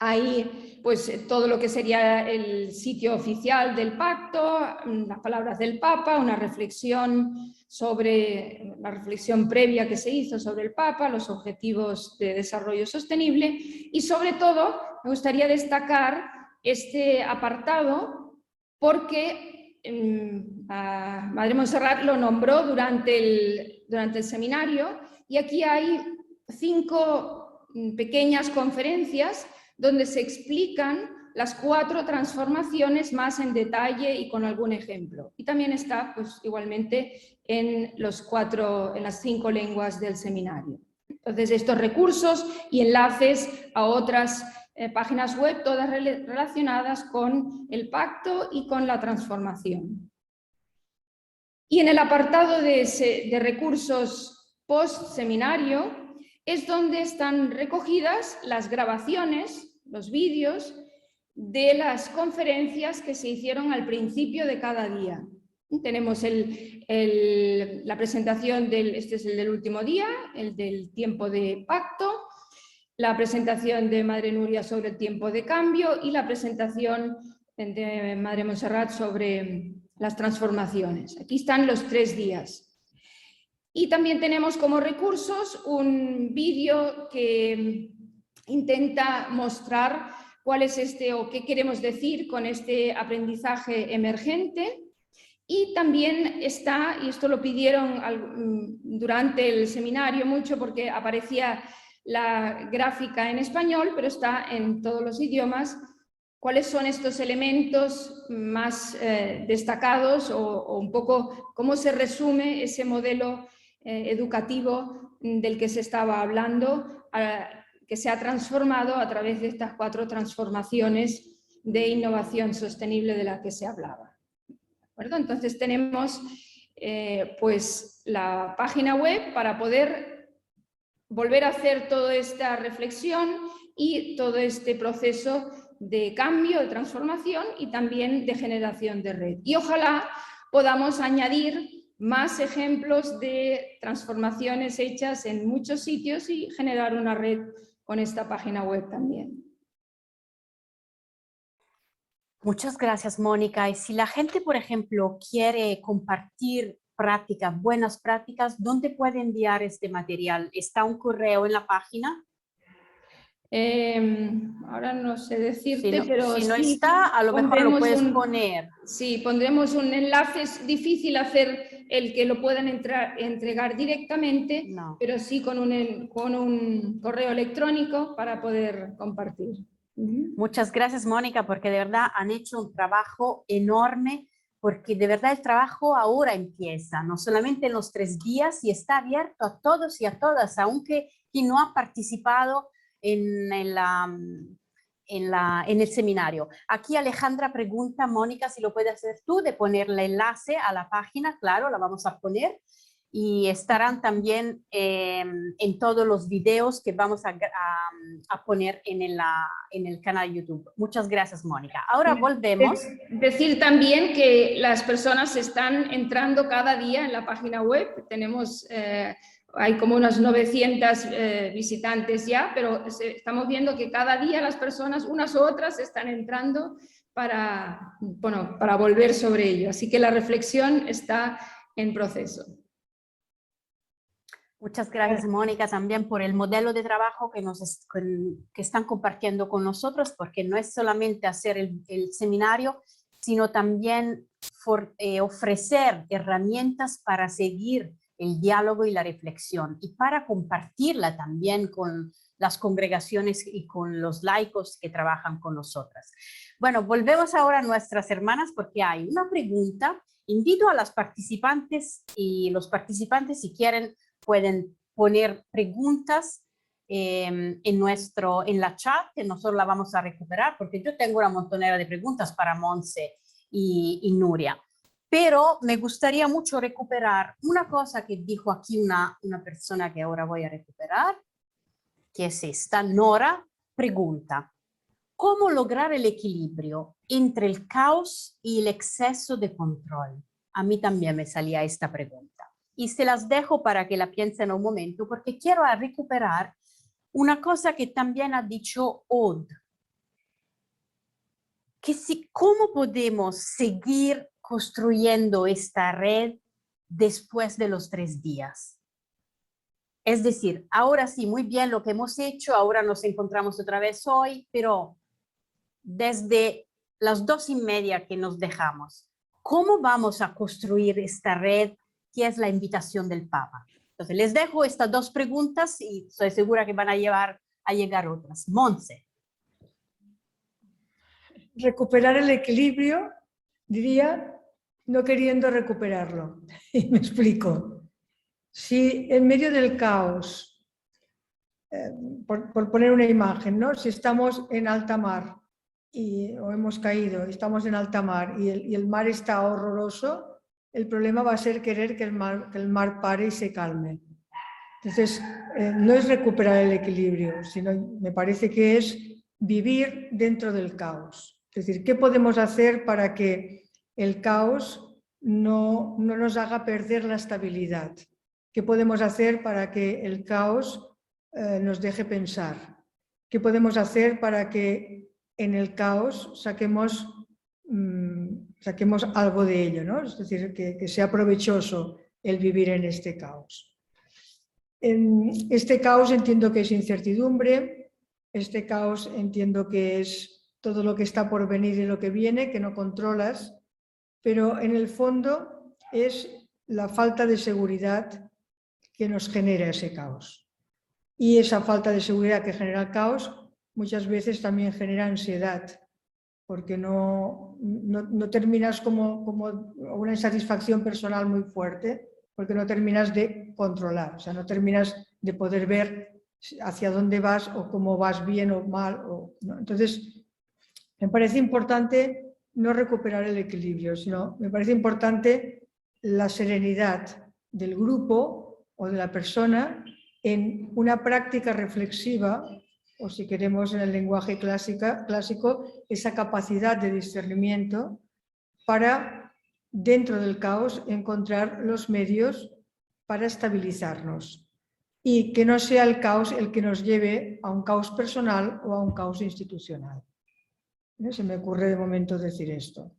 Hay pues, todo lo que sería el sitio oficial del pacto, las palabras del Papa, una reflexión sobre la reflexión previa que se hizo sobre el Papa, los objetivos de desarrollo sostenible y sobre todo me gustaría destacar este apartado porque Madre Montserrat lo nombró durante el seminario y aquí hay 5 pequeñas conferencias donde se explican las 4 transformaciones más en detalle y con algún ejemplo. Y también está pues, igualmente en las 5 lenguas del seminario. Entonces, estos recursos y enlaces a otras páginas web, todas relacionadas con el pacto y con la transformación. Y en el apartado de recursos post-seminario es donde están recogidas las grabaciones, los vídeos de las conferencias que se hicieron al principio de cada día. Tenemos la presentación este es el del último día, el del tiempo de pacto, la presentación de Madre Nuria sobre el tiempo de cambio y la presentación de Madre Montserrat sobre las transformaciones. Aquí están los 3 días. Y también tenemos como recursos un vídeo que intenta mostrar cuál es o qué queremos decir con este aprendizaje emergente. Y también está, y esto lo pidieron durante el seminario mucho porque aparecía la gráfica en español, pero está en todos los idiomas, cuáles son estos elementos más destacados o un poco cómo se resume ese modelo educativo del que se estaba hablando, que se ha transformado a través de estas 4 transformaciones de innovación sostenible de la que se hablaba. ¿De acuerdo? Entonces tenemos pues la página web para poder volver a hacer toda esta reflexión y todo este proceso de cambio, de transformación y también de generación de red. Y ojalá podamos añadir más ejemplos de transformaciones hechas en muchos sitios y generar una red con esta página web también. Muchas gracias, Mónica. Y si la gente, por ejemplo, quiere compartir prácticas, buenas prácticas, ¿dónde puede enviar este material? ¿Está un correo en la página? Ahora no sé decirte, pero si no sí, está, a lo mejor lo puedes poner. Sí, pondremos un enlace. Es difícil hacer el que lo puedan entregar directamente, No. pero sí con un correo electrónico para poder compartir. Muchas gracias, Mónica, porque de verdad han hecho un trabajo enorme, porque de verdad el trabajo ahora empieza, no solamente en los 3 días, y está abierto a todos y a todas, aunque quien no ha participado en el seminario. Aquí Alejandra pregunta, Mónica, si lo puedes hacer tú, de poner el enlace a la página. Claro, la vamos a poner. Y estarán también en todos los videos que vamos a poner en el canal de YouTube. Muchas gracias, Mónica. Ahora volvemos. Decir también que las personas están entrando cada día en la página web. Tenemos, hay como unas 900 visitantes ya, pero estamos viendo que cada día las personas, unas u otras, están entrando para volver sobre ello. Así que la reflexión está en proceso. Muchas gracias, Mónica, también por el modelo de trabajo que están compartiendo con nosotros, porque no es solamente hacer el seminario, sino también ofrecer herramientas para seguir el diálogo y la reflexión y para compartirla también con las congregaciones y con los laicos que trabajan con nosotras. Bueno, volvemos ahora a nuestras hermanas porque hay una pregunta. Invito a las participantes y los participantes, si quieren, pueden poner preguntas en la chat, que nosotros la vamos a recuperar, porque yo tengo una montonera de preguntas para Monse y Nuria. Pero me gustaría mucho recuperar una cosa que dijo aquí una persona que ahora voy a recuperar, que es esta. Nora pregunta: ¿cómo lograr el equilibrio entre el caos y el exceso de control? A mí también me salía esta pregunta. Y se las dejo para que la piensen un momento, porque quiero recuperar una cosa que también ha dicho Aude, que cómo podemos seguir construyendo esta red después de los 3 días. Es decir, ahora sí, muy bien lo que hemos hecho, ahora nos encontramos otra vez hoy, pero desde las 2:30 que nos dejamos, ¿cómo vamos a construir esta red que es la invitación del Papa? Entonces, les dejo estas 2 preguntas y estoy segura que van a llegar otras. Monse. Recuperar el equilibrio, diría, no queriendo recuperarlo. Y me explico. Si en medio del caos, por poner una imagen, ¿no? Si estamos en alta mar o hemos caído, estamos en alta mar y el mar está horroroso, el problema va a ser querer que el mar pare y se calme. Entonces, no es recuperar el equilibrio, sino me parece que es vivir dentro del caos. Es decir, ¿qué podemos hacer para que el caos no nos haga perder la estabilidad? ¿Qué podemos hacer para que el caos nos deje pensar? ¿Qué podemos hacer para que en el caos saquemos algo de ello, ¿no? Es decir, que sea provechoso el vivir en este caos. En este caos entiendo que es incertidumbre, este caos entiendo que es todo lo que está por venir y lo que viene, que no controlas, pero en el fondo es la falta de seguridad que nos genera ese caos. Y esa falta de seguridad que genera el caos muchas veces también genera ansiedad, porque no terminas como una insatisfacción personal muy fuerte, porque no terminas de controlar, o sea, no terminas de poder ver hacia dónde vas o cómo vas bien o mal. ¿no? Entonces, me parece importante no recuperar el equilibrio, sino me parece importante la serenidad del grupo o de la persona en una práctica reflexiva, o si queremos en el lenguaje clásico, esa capacidad de discernimiento para, dentro del caos, encontrar los medios para estabilizarnos y que no sea el caos el que nos lleve a un caos personal o a un caos institucional. Se me ocurre de momento decir esto.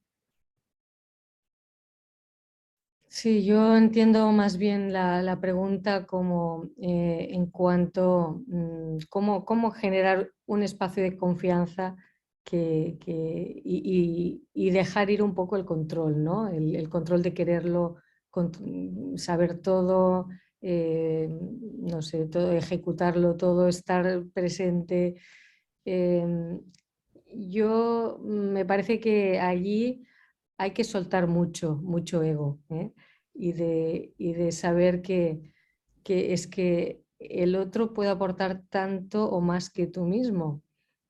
Sí, yo entiendo más bien la pregunta como en cuanto cómo generar un espacio de confianza y dejar ir un poco el control, ¿no? El control de quererlo, saber todo, no sé, todo, ejecutarlo todo, estar presente. Yo me parece que allí hay que soltar mucho ego, ¿eh? y de saber que es que el otro puede aportar tanto o más que tú mismo.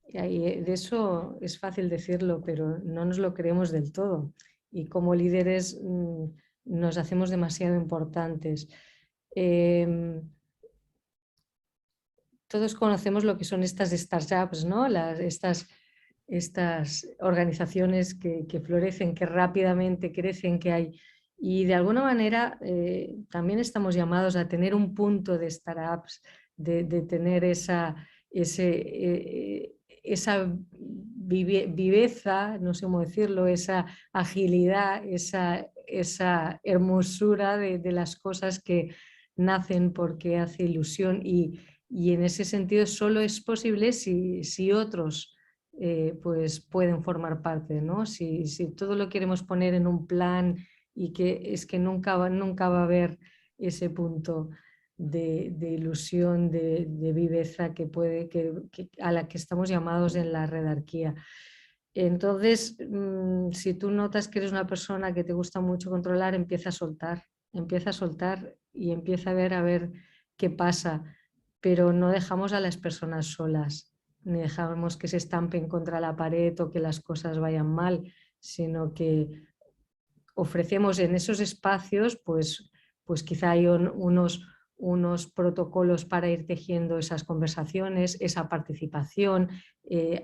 De eso es fácil decirlo, pero no nos lo creemos del todo. Y como líderes nos hacemos demasiado importantes. Todos conocemos lo que son estas startups, ¿no? Estas organizaciones que florecen, que rápidamente crecen, que hay. Y de alguna manera también estamos llamados a tener un punto de startups, de tener esa viveza, no sé cómo decirlo, esa agilidad, esa hermosura de las cosas que nacen porque hace ilusión y en ese sentido solo es posible si otros pues pueden formar parte, ¿no? Si todo lo queremos poner en un plan y que es que nunca va a haber ese punto de ilusión, de viveza a la que estamos llamados en la redarquía. Entonces, si tú notas que eres una persona que te gusta mucho controlar, empieza a soltar y empieza a ver qué pasa, pero no dejamos a las personas solas, ni dejamos que se estampen contra la pared o que las cosas vayan mal, sino que ofrecemos en esos espacios, pues quizá hay unos protocolos para ir tejiendo esas conversaciones, esa participación.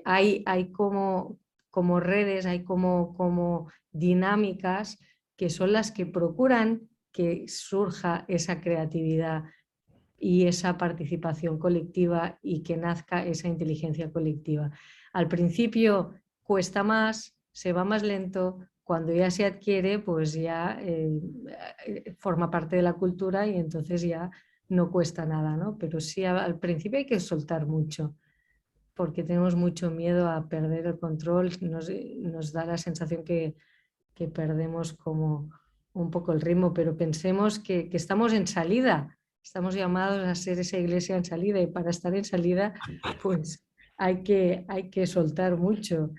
Hay como redes, hay como dinámicas que son las que procuran que surja esa creatividad y esa participación colectiva y que nazca esa inteligencia colectiva. Al principio cuesta más, se va más lento, cuando ya se adquiere, pues ya forma parte de la cultura y entonces ya no cuesta nada, ¿no? Pero sí, al principio hay que soltar mucho, porque tenemos mucho miedo a perder el control, nos da la sensación que perdemos como un poco el ritmo, pero pensemos que estamos en salida, estamos llamados a ser esa iglesia en salida y para estar en salida pues hay que soltar mucho.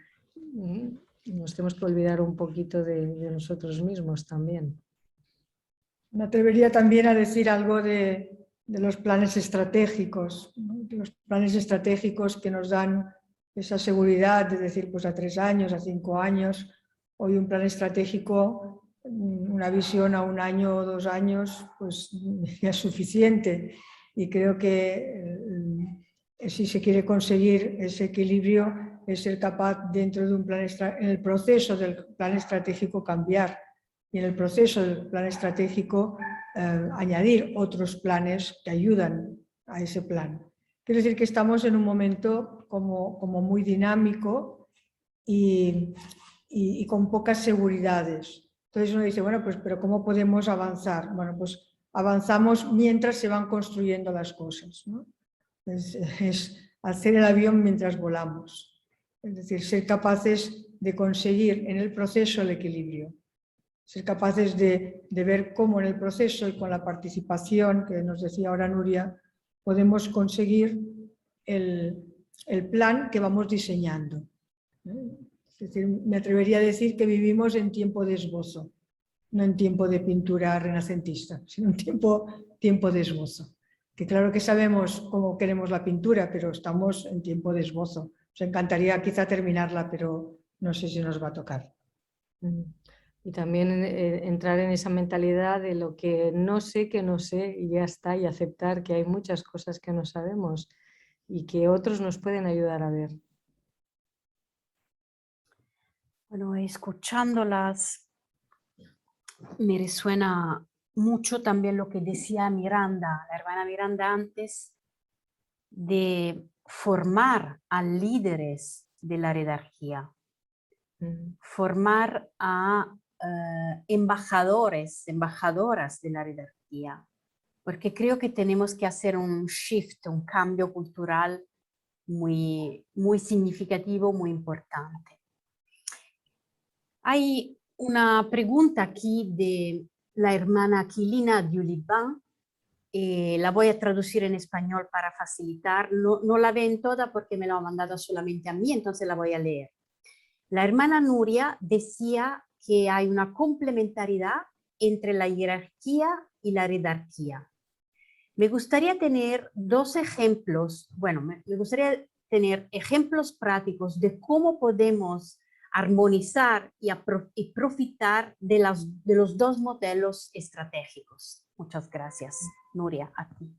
Nos tenemos que olvidar un poquito de nosotros mismos también. Me atrevería también a decir algo de los planes estratégicos, ¿no? Los planes estratégicos que nos dan esa seguridad de decir, pues a 3 años, a 5 años, hoy un plan estratégico, una visión a 1 año o 2 años, pues ya es suficiente. Y creo que si se quiere conseguir ese equilibrio, es ser capaz dentro de un plan, en el proceso del plan estratégico cambiar y en el proceso del plan estratégico añadir otros planes que ayudan a ese plan. Quiero decir que estamos en un momento como muy dinámico y con pocas seguridades. Entonces uno dice, bueno, pues pero ¿cómo podemos avanzar? Bueno, pues avanzamos mientras se van construyendo las cosas, ¿no? Es hacer el avión mientras volamos. Es decir, ser capaces de conseguir en el proceso el equilibrio. Ser capaces de ver cómo en el proceso y con la participación, que nos decía ahora Nuria, podemos conseguir el plan que vamos diseñando. Es decir, me atrevería a decir que vivimos en tiempo de esbozo, no en tiempo de pintura renacentista, sino en tiempo de esbozo. Que claro que sabemos cómo queremos la pintura, pero estamos en tiempo de esbozo. Nos encantaría quizá terminarla, pero no sé si nos va a tocar. Y también entrar en esa mentalidad de lo que no sé y ya está, y aceptar que hay muchas cosas que no sabemos y que otros nos pueden ayudar a ver. Bueno, escuchándolas, me resuena mucho también lo que decía Miranda, la hermana Miranda antes, de formar a líderes de la redarquía, formar a embajadores, embajadoras de la redarquía, porque creo que tenemos que hacer un shift, un cambio cultural muy, muy significativo, muy importante. Hay una pregunta aquí de la hermana Aquilina de Olivan. La voy a traducir en español para facilitar. No la ven toda porque me lo ha mandado solamente a mí, entonces la voy a leer. La hermana Nuria decía que hay una complementariedad entre la jerarquía y la redarquía. Me gustaría tener 2 ejemplos, bueno, me gustaría tener ejemplos prácticos de cómo podemos armonizar y profitar de los 2 modelos estratégicos. Muchas gracias, Nuria, a ti.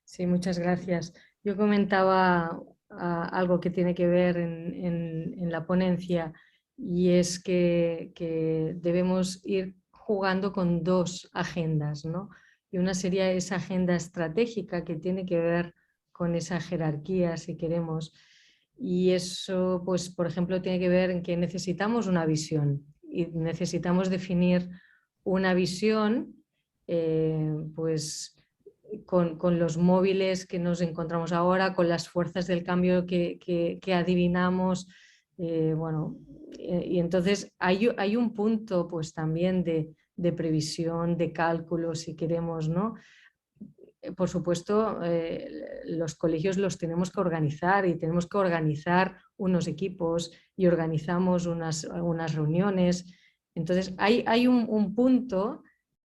Sí, muchas gracias. Yo comentaba algo que tiene que ver en la ponencia y es que debemos ir jugando con 2 agendas, ¿no? Y una sería esa agenda estratégica que tiene que ver con esa jerarquía, si queremos. Y eso, pues, por ejemplo, tiene que ver en que necesitamos una visión y necesitamos definir una visión, pues, con los móviles que nos encontramos ahora, con las fuerzas del cambio que adivinamos. Bueno, y entonces hay un punto pues también de previsión, de cálculo, si queremos, ¿no? Por supuesto, los colegios los tenemos que organizar y tenemos que organizar unos equipos y organizamos unas reuniones. Entonces, hay un punto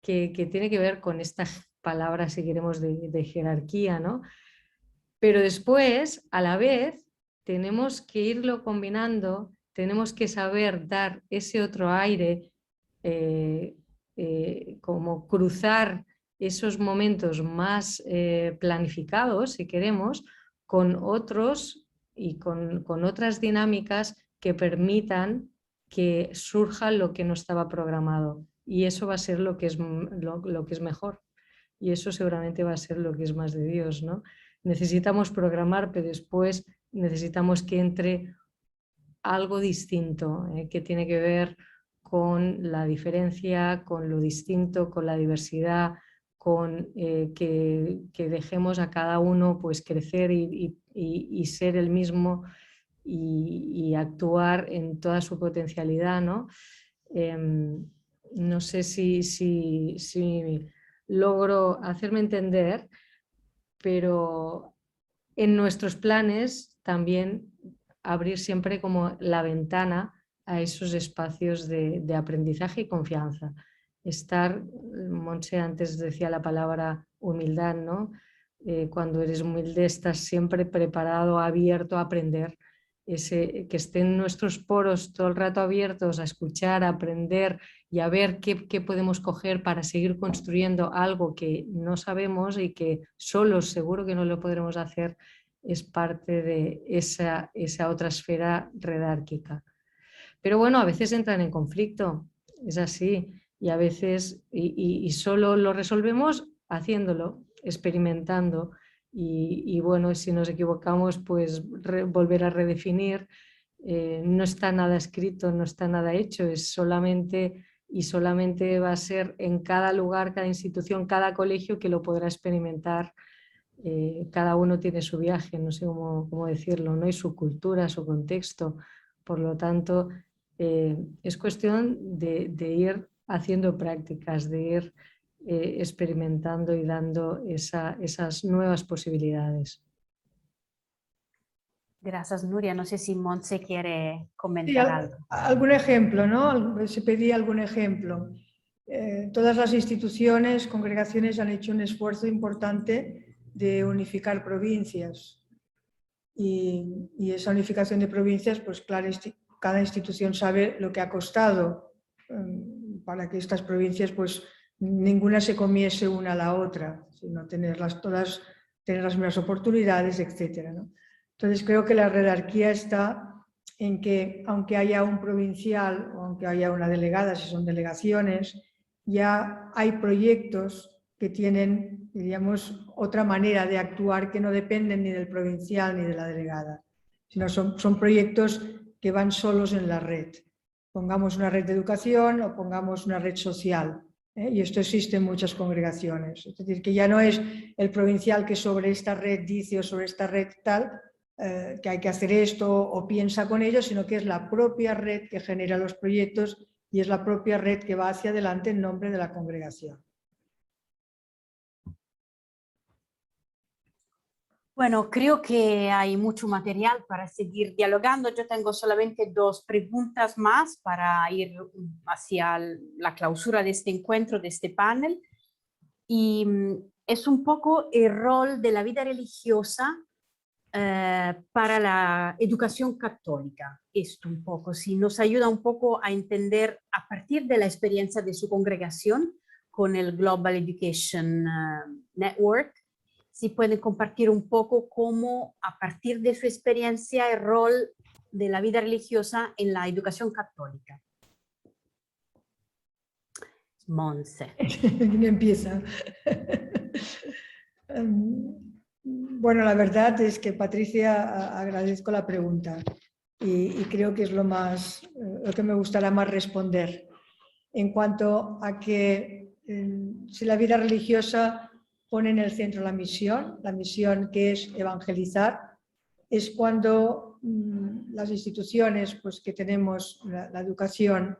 que tiene que ver con esta palabra, si queremos, de jerarquía, ¿no? Pero después, a la vez, tenemos que irlo combinando, tenemos que saber dar ese otro aire, como cruzar esos momentos más planificados, si queremos, con otros y con otras dinámicas que permitan que surja lo que no estaba programado. Y eso va a ser lo que es mejor. Y eso seguramente va a ser lo que es más de Dios, ¿no? Necesitamos programar, pero después necesitamos que entre algo distinto, que tiene que ver con la diferencia, con lo distinto, con la diversidad, con que dejemos a cada uno pues, crecer y ser el mismo y actuar en toda su potencialidad, ¿no? No sé si logro hacerme entender, pero en nuestros planes también abrir siempre como la ventana a esos espacios de aprendizaje y confianza. Estar, Montse antes decía la palabra humildad, ¿no? Cuando eres humilde estás siempre preparado, abierto a aprender. Que estén nuestros poros todo el rato abiertos a escuchar, a aprender y a ver qué podemos coger para seguir construyendo algo que no sabemos y que solos seguro que no lo podremos hacer, es parte de esa otra esfera redárquica. Pero bueno, a veces entran en conflicto, es así, y a veces y solo lo resolvemos haciéndolo, experimentando. Y bueno, si nos equivocamos, pues volver a redefinir. No está nada escrito, no está nada hecho, es solamente va a ser en cada lugar, cada institución, cada colegio que lo podrá experimentar. Cada uno tiene su viaje, no sé cómo decirlo, ¿no? Y su cultura, su contexto. Por lo tanto, es cuestión de ir haciendo prácticas, de ir experimentando y dando esas nuevas posibilidades. Gracias, Nuria. No sé si Montse quiere comentar Sí, algo. algún ejemplo, ¿no? Se pedía algún ejemplo. Todas las instituciones, congregaciones han hecho un esfuerzo importante de unificar provincias. Y esa unificación de provincias, pues claro, cada institución sabe lo que ha costado para que estas provincias, pues ninguna se comiese una a la otra, sino tener las mismas oportunidades, etcétera, ¿no? Entonces creo que la jerarquía está en que aunque haya un provincial o aunque haya una delegada, si son delegaciones, ya hay proyectos que tienen, diríamos, otra manera de actuar que no dependen ni del provincial ni de la delegada, sino son proyectos que van solos en la red. Pongamos una red de educación o pongamos una red social, y esto existe en muchas congregaciones. Es decir, que ya no es el provincial que sobre esta red dice o sobre esta red tal, que hay que hacer esto o piensa con ellos, sino que es la propia red que genera los proyectos y es la propia red que va hacia adelante en nombre de la congregación. Bueno, creo que hay mucho material para seguir dialogando. Yo tengo solamente 2 preguntas más para ir hacia la clausura de este encuentro, de este panel. Y es un poco el rol de la vida religiosa para la educación católica. Esto un poco, si nos ayuda un poco a entender a partir de la experiencia de su congregación con el Global Education Network, si pueden compartir un poco cómo a partir de su experiencia el rol de la vida religiosa en la educación católica. Montse. ¿Quién empieza? Bueno, la verdad es que, Patricia, agradezco la pregunta y creo que es lo que me gustará más responder. En cuanto a que si la vida religiosa pone en el centro la misión que es evangelizar. Es cuando las instituciones pues, que tenemos la educación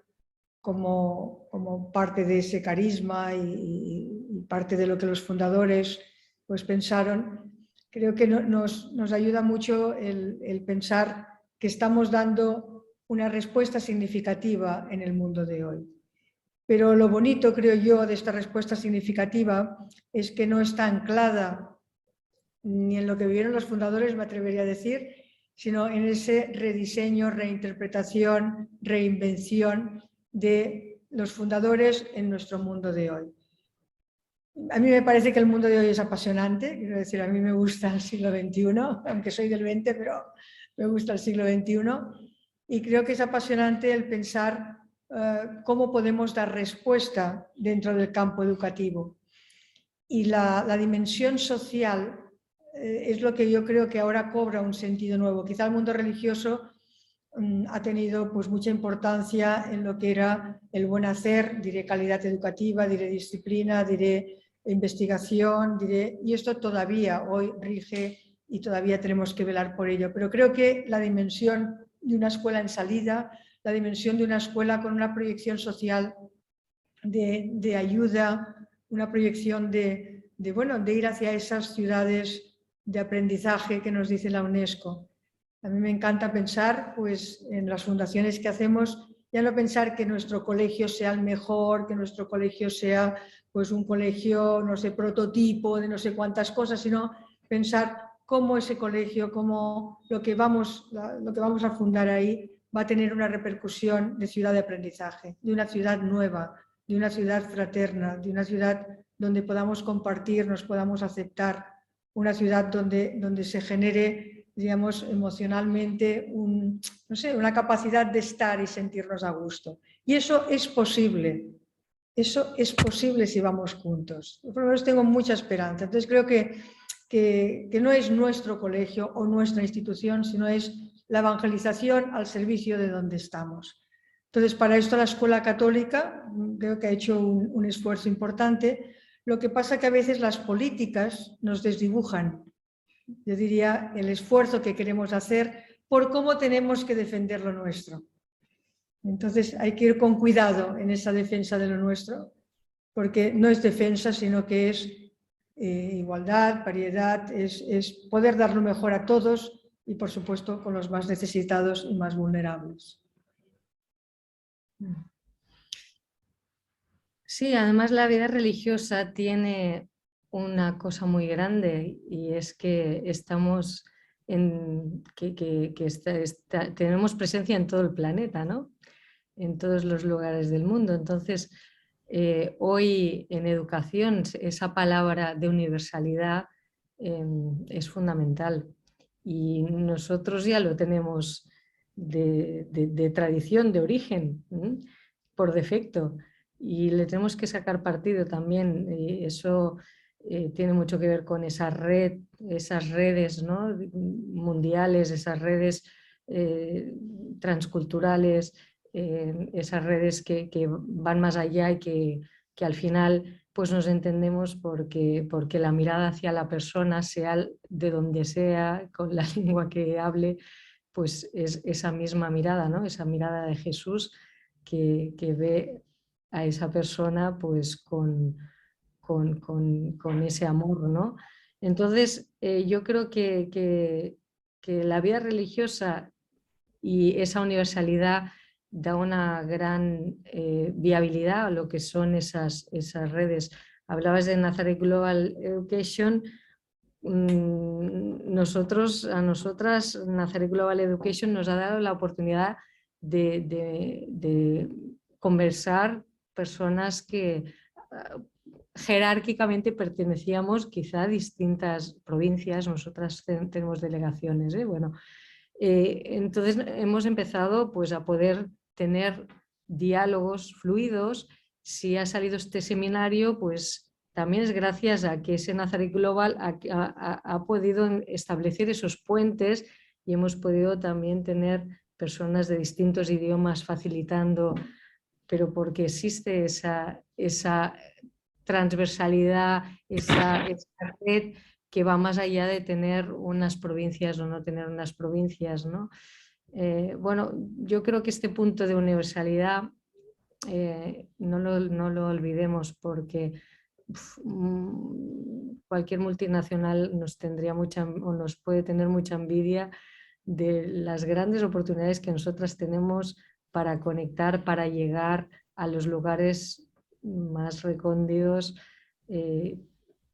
como parte de ese carisma y parte de lo que los fundadores pues, pensaron, creo que nos ayuda mucho el pensar que estamos dando una respuesta significativa en el mundo de hoy. Pero lo bonito, creo yo, de esta respuesta significativa es que no está anclada ni en lo que vivieron los fundadores, me atrevería a decir, sino en ese rediseño, reinterpretación, reinvención de los fundadores en nuestro mundo de hoy. A mí me parece que el mundo de hoy es apasionante, quiero decir, a mí me gusta el siglo XXI, aunque soy del XX, pero me gusta el siglo XXI, y creo que es apasionante el pensar cómo podemos dar respuesta dentro del campo educativo. Y la dimensión social es lo que yo creo que ahora cobra un sentido nuevo. Quizá el mundo religioso ha tenido pues, mucha importancia en lo que era el buen hacer, diré calidad educativa, diré disciplina, diré investigación, y esto todavía hoy rige y todavía tenemos que velar por ello. Pero creo que la dimensión de una escuela en salida, la dimensión de una escuela con una proyección social de ayuda, una proyección de ir hacia esas ciudades de aprendizaje que nos dice la UNESCO. A mí me encanta pensar pues, en las fundaciones que hacemos, ya no pensar que nuestro colegio sea el mejor, que nuestro colegio sea pues, un colegio, no sé, prototipo de no sé cuántas cosas, sino pensar cómo ese colegio, cómo lo que vamos a fundar ahí va a tener una repercusión de ciudad de aprendizaje, de una ciudad nueva, de una ciudad fraterna, de una ciudad donde podamos compartir, nos podamos aceptar, una ciudad donde se genere, digamos, emocionalmente una capacidad de estar y sentirnos a gusto. Y eso es posible si vamos juntos. Yo por lo menos tengo mucha esperanza. Entonces creo que no es nuestro colegio o nuestra institución, sino es la evangelización al servicio de donde estamos. Entonces, para esto la Escuela Católica creo que ha hecho un esfuerzo importante. Lo que pasa que a veces las políticas nos desdibujan, yo diría, el esfuerzo que queremos hacer por cómo tenemos que defender lo nuestro. Entonces hay que ir con cuidado en esa defensa de lo nuestro, porque no es defensa, sino que es igualdad, paridad, es poder dar lo mejor a todos y, por supuesto, con los más necesitados y más vulnerables. Sí, además la vida religiosa tiene una cosa muy grande y es que estamos tenemos presencia en todo el planeta, ¿no? En todos los lugares del mundo. Entonces, hoy en educación esa palabra de universalidad es fundamental y nosotros ya lo tenemos de tradición, de origen, por defecto. Y le tenemos que sacar partido también, y eso tiene mucho que ver con esa red, esas redes, ¿no?, mundiales, esas redes transculturales, esas redes que van más allá y que al final pues nos entendemos porque la mirada hacia la persona, sea de donde sea, con la lengua que hable, pues es esa misma mirada, ¿no?, esa mirada de Jesús que ve a esa persona pues con ese amor, ¿no? Entonces yo creo que la vida religiosa y esa universalidad da una gran viabilidad a lo que son esas redes. Hablabas de Nazareth Global Education. A nosotras Nazareth Global Education nos ha dado la oportunidad de conversar personas que jerárquicamente pertenecíamos quizá a distintas provincias. Nosotras tenemos delegaciones, bueno, entonces hemos empezado pues, a poder tener diálogos fluidos. Si ha salido este seminario, pues también es gracias a que ese Nazareth Global ha podido establecer esos puentes y hemos podido también tener personas de distintos idiomas facilitando, pero porque existe esa transversalidad, esa red que va más allá de tener unas provincias o no tener unas provincias, ¿no? Bueno, yo creo que este punto de universalidad no lo olvidemos, porque cualquier multinacional nos puede tener mucha envidia de las grandes oportunidades que nosotras tenemos para conectar, para llegar a los lugares más recónditos.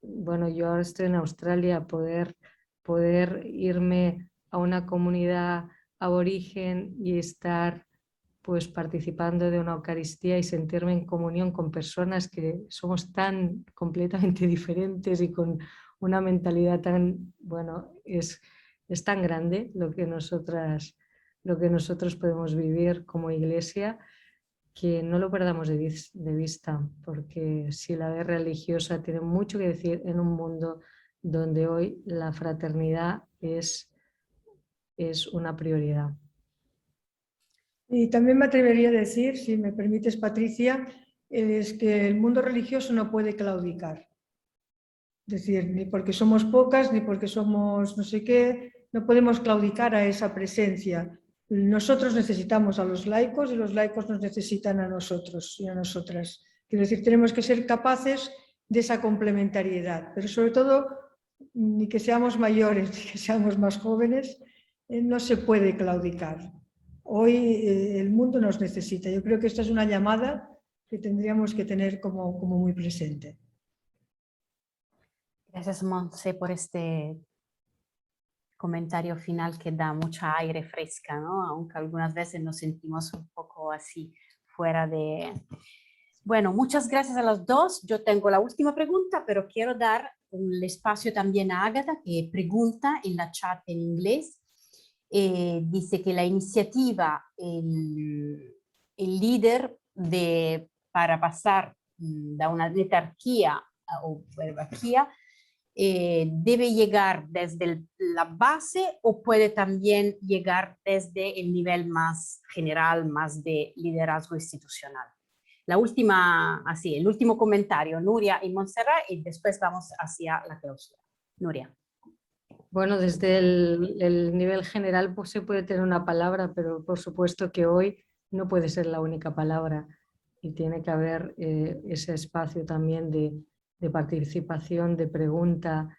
Bueno, yo ahora estoy en Australia, poder irme a una comunidad aborigen y estar pues participando de una Eucaristía y sentirme en comunión con personas que somos tan completamente diferentes y con una mentalidad tan, bueno, es tan grande lo que nosotros podemos vivir como iglesia, que no lo perdamos de vista, porque si la vida religiosa tiene mucho que decir en un mundo donde hoy la fraternidad es una prioridad. Y también me atrevería a decir, si me permites, Patricia, es que el mundo religioso no puede claudicar. Es decir, ni porque somos pocas, ni porque somos no sé qué, no podemos claudicar a esa presencia. Nosotros necesitamos a los laicos y los laicos nos necesitan a nosotros y a nosotras. Quiero decir, tenemos que ser capaces de esa complementariedad, pero sobre todo, ni que seamos mayores ni que seamos más jóvenes, no se puede claudicar. Hoy el mundo nos necesita. Yo creo que esta es una llamada que tendríamos que tener como muy presente. Gracias, Monse, por este comentario final que da mucha aire fresca, ¿no? Aunque algunas veces nos sentimos un poco así fuera de... Bueno, muchas gracias a los dos. Yo tengo la última pregunta, pero quiero dar un espacio también a Ágata, que pregunta en la chat en inglés. Dice que la iniciativa, el líder para pasar de una letarquía o jerarquía, debe llegar desde la base o puede también llegar desde el nivel más general, más de liderazgo institucional. La última, así, el último comentario, Nuria y Montserrat, y después vamos hacia la clausura. Nuria. Bueno, desde el nivel general pues, se puede tener una palabra, pero por supuesto que hoy no puede ser la única palabra y tiene que haber ese espacio también de participación, de pregunta,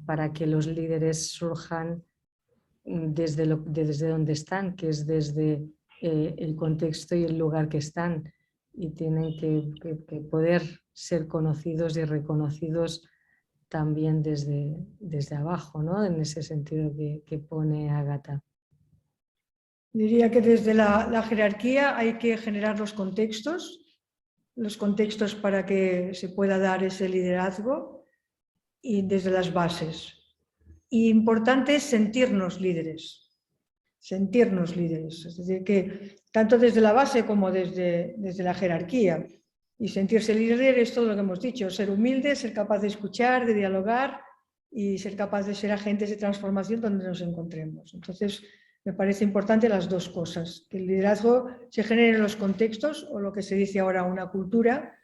para que los líderes surjan desde donde están, que es desde el contexto y el lugar que están, y tienen que poder ser conocidos y reconocidos también desde abajo, ¿no? En ese sentido que pone Ágata. Diría que desde la jerarquía hay que generar los contextos para que se pueda dar ese liderazgo, y desde las bases. Y importante es sentirnos líderes, es decir, que tanto desde la base como desde la jerarquía. Y sentirse líder es todo lo que hemos dicho, ser humilde, ser capaz de escuchar, de dialogar y ser capaz de ser agentes de transformación donde nos encontremos. Entonces, me parece importante las dos cosas, que el liderazgo se genere en los contextos, o lo que se dice ahora una cultura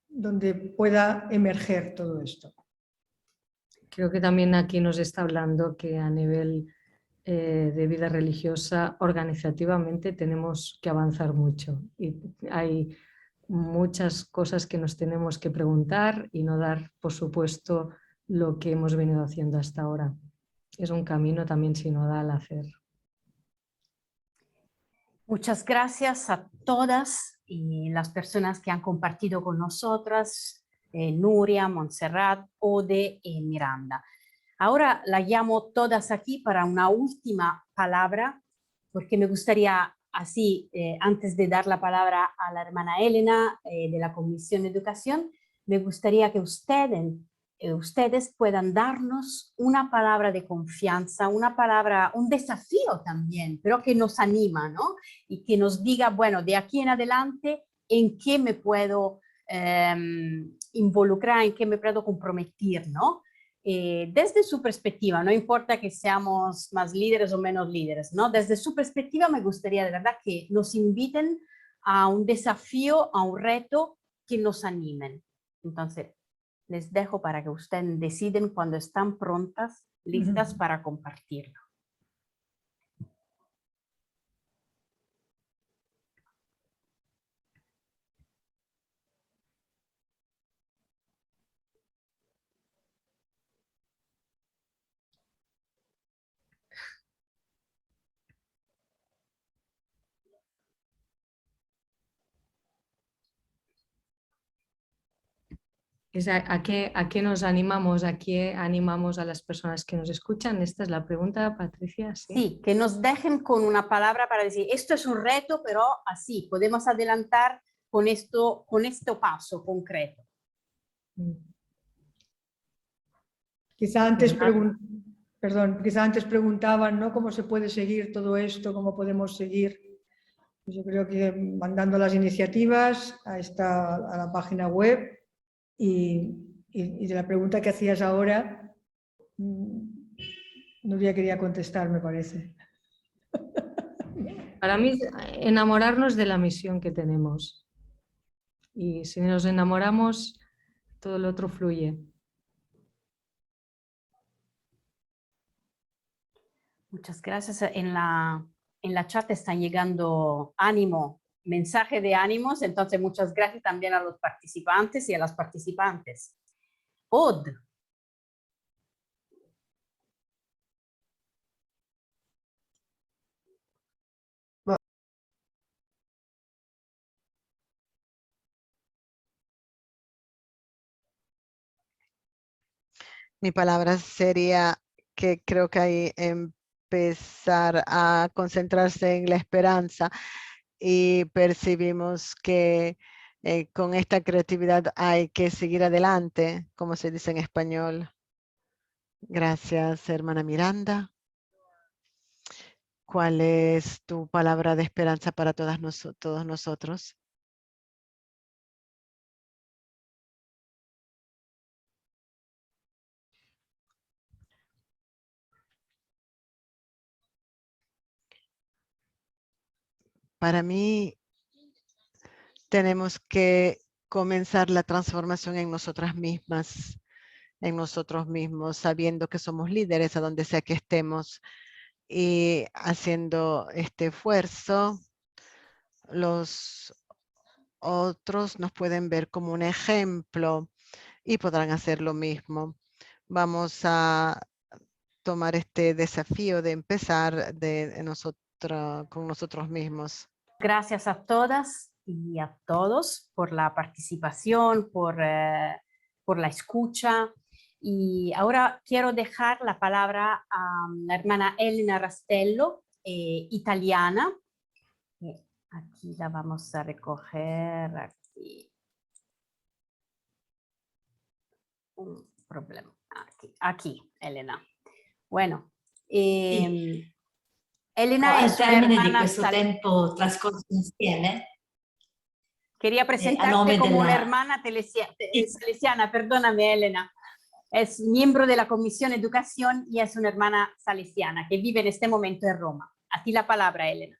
donde pueda emerger todo esto. Creo que también aquí nos está hablando que a nivel de vida religiosa, organizativamente tenemos que avanzar mucho y hay muchas cosas que nos tenemos que preguntar y no dar, por supuesto, lo que hemos venido haciendo hasta ahora. Es un camino también sinodal a hacer. Muchas gracias a todas y las personas que han compartido con nosotras, Nuria, Montserrat, Ode y Miranda. Ahora la llamo todas aquí para una última palabra, porque me gustaría así, antes de dar la palabra a la hermana Elena de la Comisión de Educación, me gustaría que ustedes puedan darnos una palabra de confianza, una palabra, un desafío también, pero que nos anima, ¿no? Y que nos diga, bueno, de aquí en adelante, ¿en qué me puedo involucrar, en qué me puedo comprometer, ¿no? Desde su perspectiva, no importa que seamos más líderes o menos líderes, ¿no? Desde su perspectiva me gustaría de verdad que nos inviten a un desafío, a un reto que nos animen. Entonces, les dejo para que ustedes deciden cuando están prontas, listas para compartirlo. ¿A qué nos animamos? ¿A qué animamos a las personas que nos escuchan? Esta es la pregunta, Patricia. Sí, que nos dejen con una palabra para decir, esto es un reto, pero así, podemos adelantar con este paso concreto. Quizá antes, quizá antes preguntaban, ¿no?, cómo se puede seguir todo esto, cómo podemos seguir. Yo creo que mandando las iniciativas a la página web y de la pregunta que hacías ahora, Nuria quería contestar, me parece. Para mí, enamorarnos de la misión que tenemos. Y si nos enamoramos, todo lo otro fluye. Muchas gracias. En la chat están llegando mensaje de ánimos, entonces muchas gracias también a los participantes y a las participantes. Od. Mi palabra sería que creo que hay empezar a concentrarse en la esperanza y percibimos que con esta creatividad hay que seguir adelante, como se dice en español. Gracias, hermana Miranda. ¿Cuál es tu palabra de esperanza para todos nosotros? Para mí, tenemos que comenzar la transformación en nosotras mismas, en nosotros mismos, sabiendo que somos líderes a donde sea que estemos y haciendo este esfuerzo. Los otros nos pueden ver como un ejemplo y podrán hacer lo mismo. Vamos a tomar este desafío de empezar con nosotros mismos. Gracias a todas y a todos por la participación, por la escucha. Y ahora quiero dejar la palabra a la hermana Elena Rastello, italiana. Aquí la vamos a recoger. Aquí. Un problema. Aquí, Elena. Bueno. Sì. Elena Al es una termine di hermana questo tempo trascorso insieme, quería a presentarte nome como una della... hermana salesiana, perdóname, Elena. Es miembro de la Comisión Educación y es una hermana salesiana que vive en este momento en Roma. A ti la palabra, Elena.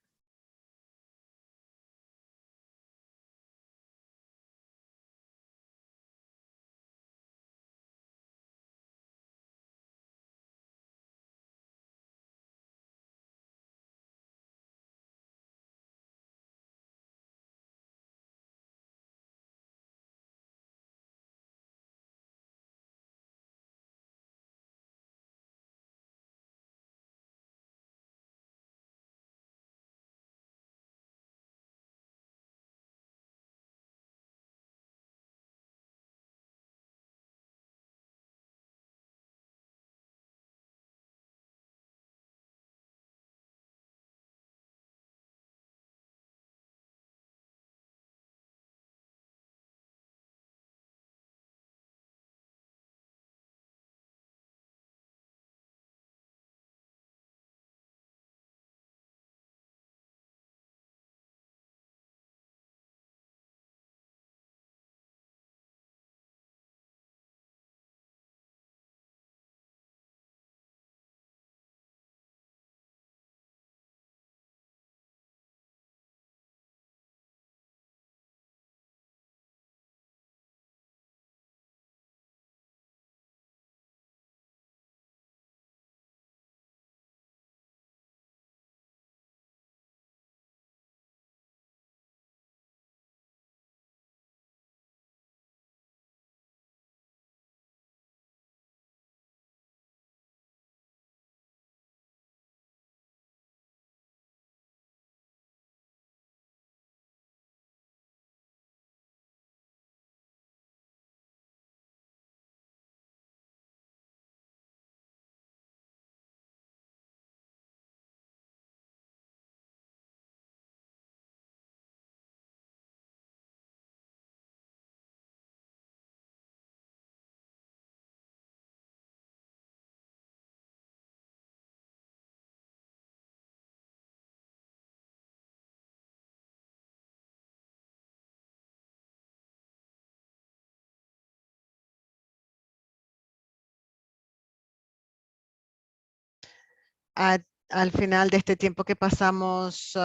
al final de este tiempo que pasamos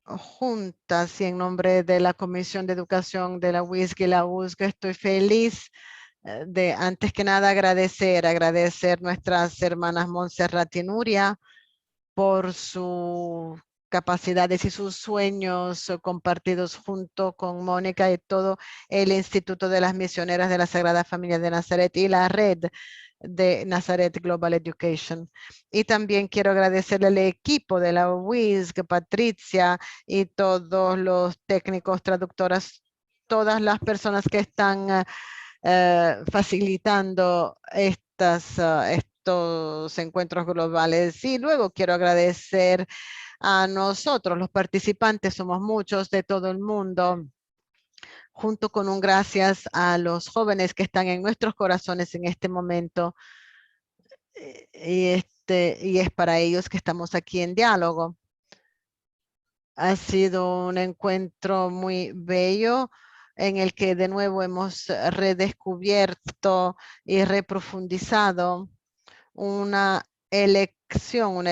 juntas y en nombre de la Comisión de Educación de la WISG y la USG, estoy feliz de antes que nada agradecer nuestras hermanas Montserrat y Nuria por sus capacidades y sus sueños compartidos junto con Mónica y todo el Instituto de las Misioneras de la Sagrada Familia de Nazaret y la red de Nazaret Global Education. Y también quiero agradecerle al equipo de la WISG, Patricia y todos los técnicos, traductoras, todas las personas que están facilitando estos encuentros globales. Y luego quiero agradecer a nosotros, los participantes, somos muchos de todo el mundo, junto con un gracias a los jóvenes que están en nuestros corazones en este momento. Y es para ellos que estamos aquí en diálogo. Ha sido un encuentro muy bello en el que de nuevo hemos redescubierto y reprofundizado una elección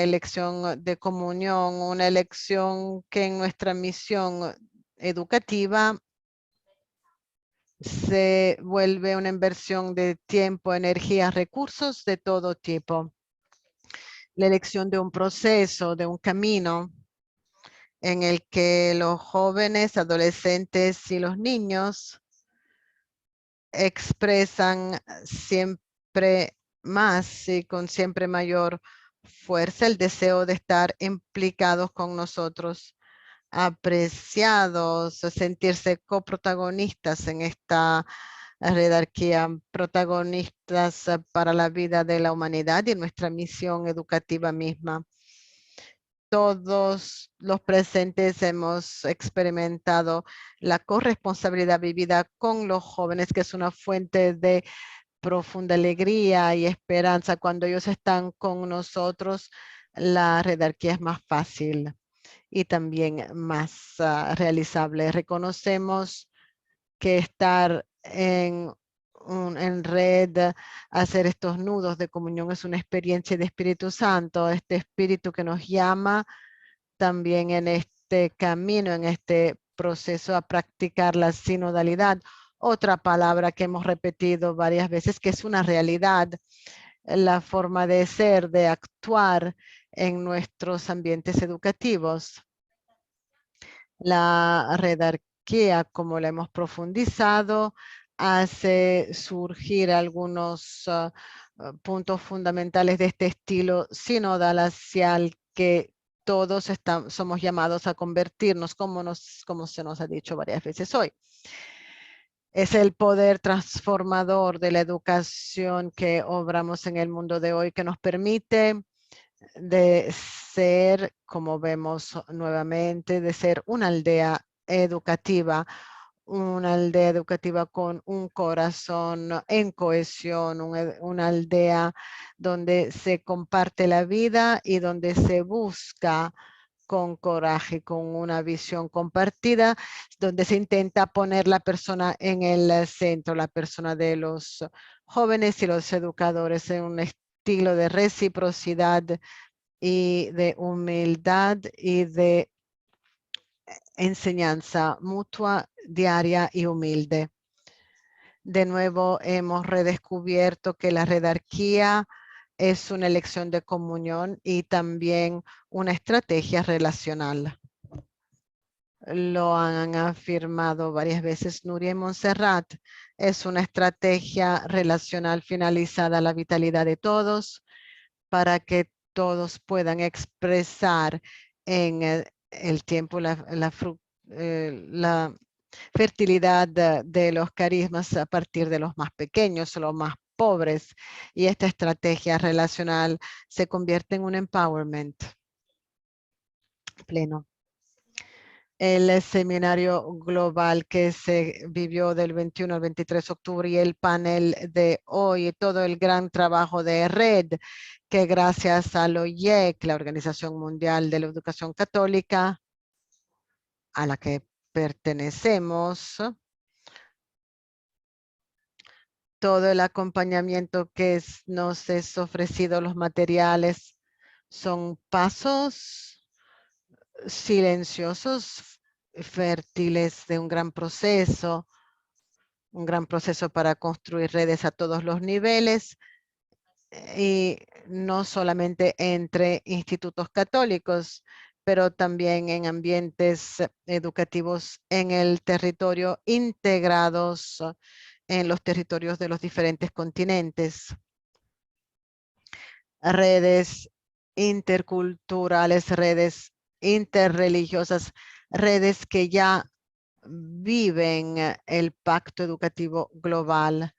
de comunión, una elección que en nuestra misión educativa se vuelve una inversión de tiempo, energía, recursos de todo tipo. La elección de un proceso, de un camino en el que los jóvenes, adolescentes y los niños expresan siempre más y con siempre mayor fuerza el deseo de estar implicados con nosotros, apreciados, sentirse coprotagonistas en esta jerarquía, protagonistas para la vida de la humanidad y nuestra misión educativa misma. Todos los presentes hemos experimentado la corresponsabilidad vivida con los jóvenes, que es una fuente de profunda alegría y esperanza. Cuando ellos están con nosotros, la jerarquía es más fácil y también más realizable. Reconocemos que estar en red, hacer estos nudos de comunión es una experiencia de Espíritu Santo, este Espíritu que nos llama también en este camino, en este proceso a practicar la sinodalidad. Otra palabra que hemos repetido varias veces, que es una realidad, la forma de ser, de actuar en nuestros ambientes educativos. La jerarquía, como la hemos profundizado, hace surgir algunos puntos fundamentales de este estilo sinodal hacia el que todos somos llamados a convertirnos, como se nos ha dicho varias veces hoy. Es el poder transformador de la educación que obramos en el mundo de hoy, que nos permite de ser, como vemos nuevamente, de ser una aldea educativa con un corazón en cohesión, una aldea donde se comparte la vida y donde se busca con coraje, con una visión compartida, donde se intenta poner la persona en el centro, la persona de los jóvenes y los educadores en un estilo de reciprocidad y de humildad y de enseñanza mutua, diaria y humilde. De nuevo, hemos redescubierto que la jerarquía es una elección de comunión y también una estrategia relacional. Lo han afirmado varias veces Nuria y Montserrat. Es una estrategia relacional finalizada a la vitalidad de todos para que todos puedan expresar en el tiempo la fertilidad de los carismas a partir de los más pequeños, los más pobres. Y esta estrategia relacional se convierte en un empowerment pleno. El seminario global que se vivió del 21 al 23 de octubre y el panel de hoy y todo el gran trabajo de red que gracias a la OIEC, la Organización Mundial de la Educación Católica, a la que pertenecemos, todo el acompañamiento que nos es ofrecido, los materiales, Son pasos silenciosos, fértiles de un gran proceso para construir redes a todos los niveles y no solamente entre institutos católicos, pero también en ambientes educativos en el territorio, integrados en los territorios de los diferentes continentes. Redes interculturales, redes interreligiosas, redes que ya viven el pacto educativo global.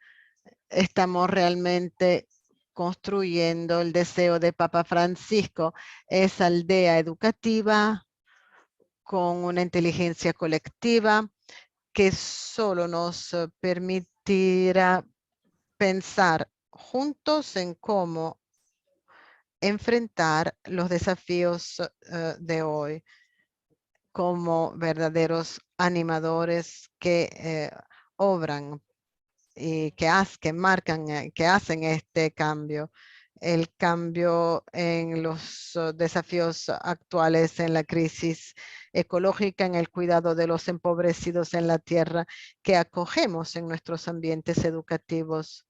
Estamos realmente construyendo el deseo de Papa Francisco, esa aldea educativa con una inteligencia colectiva que solo nos permitirá pensar juntos en cómo enfrentar los desafíos de hoy como verdaderos animadores que obran y que marcan, que hacen este cambio. El cambio en los desafíos actuales, en la crisis ecológica, en el cuidado de los empobrecidos en la tierra que acogemos en nuestros ambientes educativos.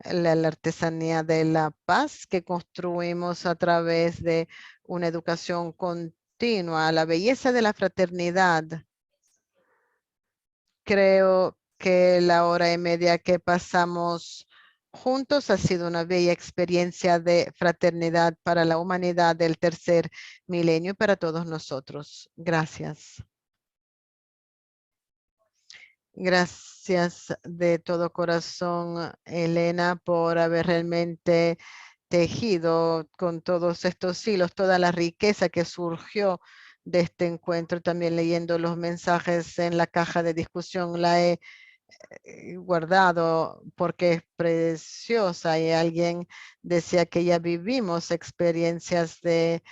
La artesanía de la paz que construimos a través de una educación continua, la belleza de la fraternidad. Creo que la hora y media que pasamos juntos ha sido una bella experiencia de fraternidad para la humanidad del tercer milenio y para todos nosotros. Gracias. Gracias de todo corazón, Elena, por haber realmente tejido con todos estos hilos toda la riqueza que surgió de este encuentro. También leyendo los mensajes en la caja de discusión, la he guardado porque es preciosa y alguien decía que ya vivimos experiencias de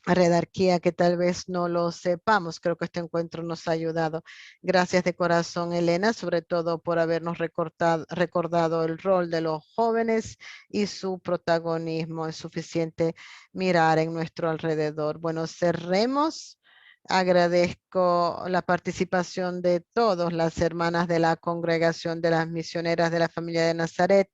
redarquía que tal vez no lo sepamos. Creo que este encuentro nos ha ayudado. Gracias de corazón, Elena, sobre todo por habernos recordado el rol de los jóvenes y su protagonismo. Es suficiente mirar en nuestro alrededor. Bueno, cerremos. Agradezco la participación de todas las hermanas de la Congregación de las Misioneras de la Familia de Nazaret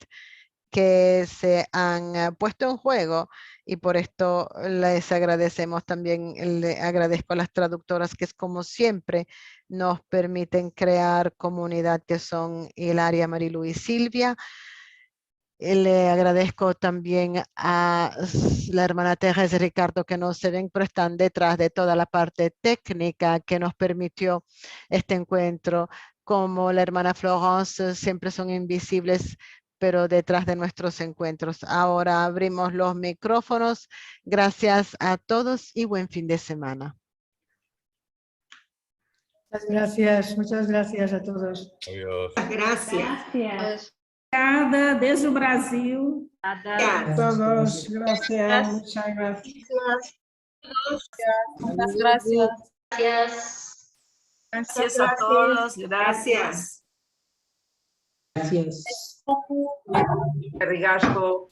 que se han puesto en juego y por esto les agradecemos también, le agradezco a las traductoras que es como siempre nos permiten crear comunidad que son Hilaria, Marilu y Silvia. Le agradezco también a la hermana Teresa y Ricardo que no se ven, pero están detrás de toda la parte técnica que nos permitió este encuentro. Como la hermana Florence, siempre son invisibles, pero detrás de nuestros encuentros. Ahora abrimos los micrófonos. Gracias a todos y buen fin de semana. Muchas gracias a todos. Adiós. Gracias. Obrigada desde o Brasil. Gracias. Todos, gracias, muchas gracias. Muchas gracias. Gracias. Gracias a todos. Gracias. Gracias. Obrigado.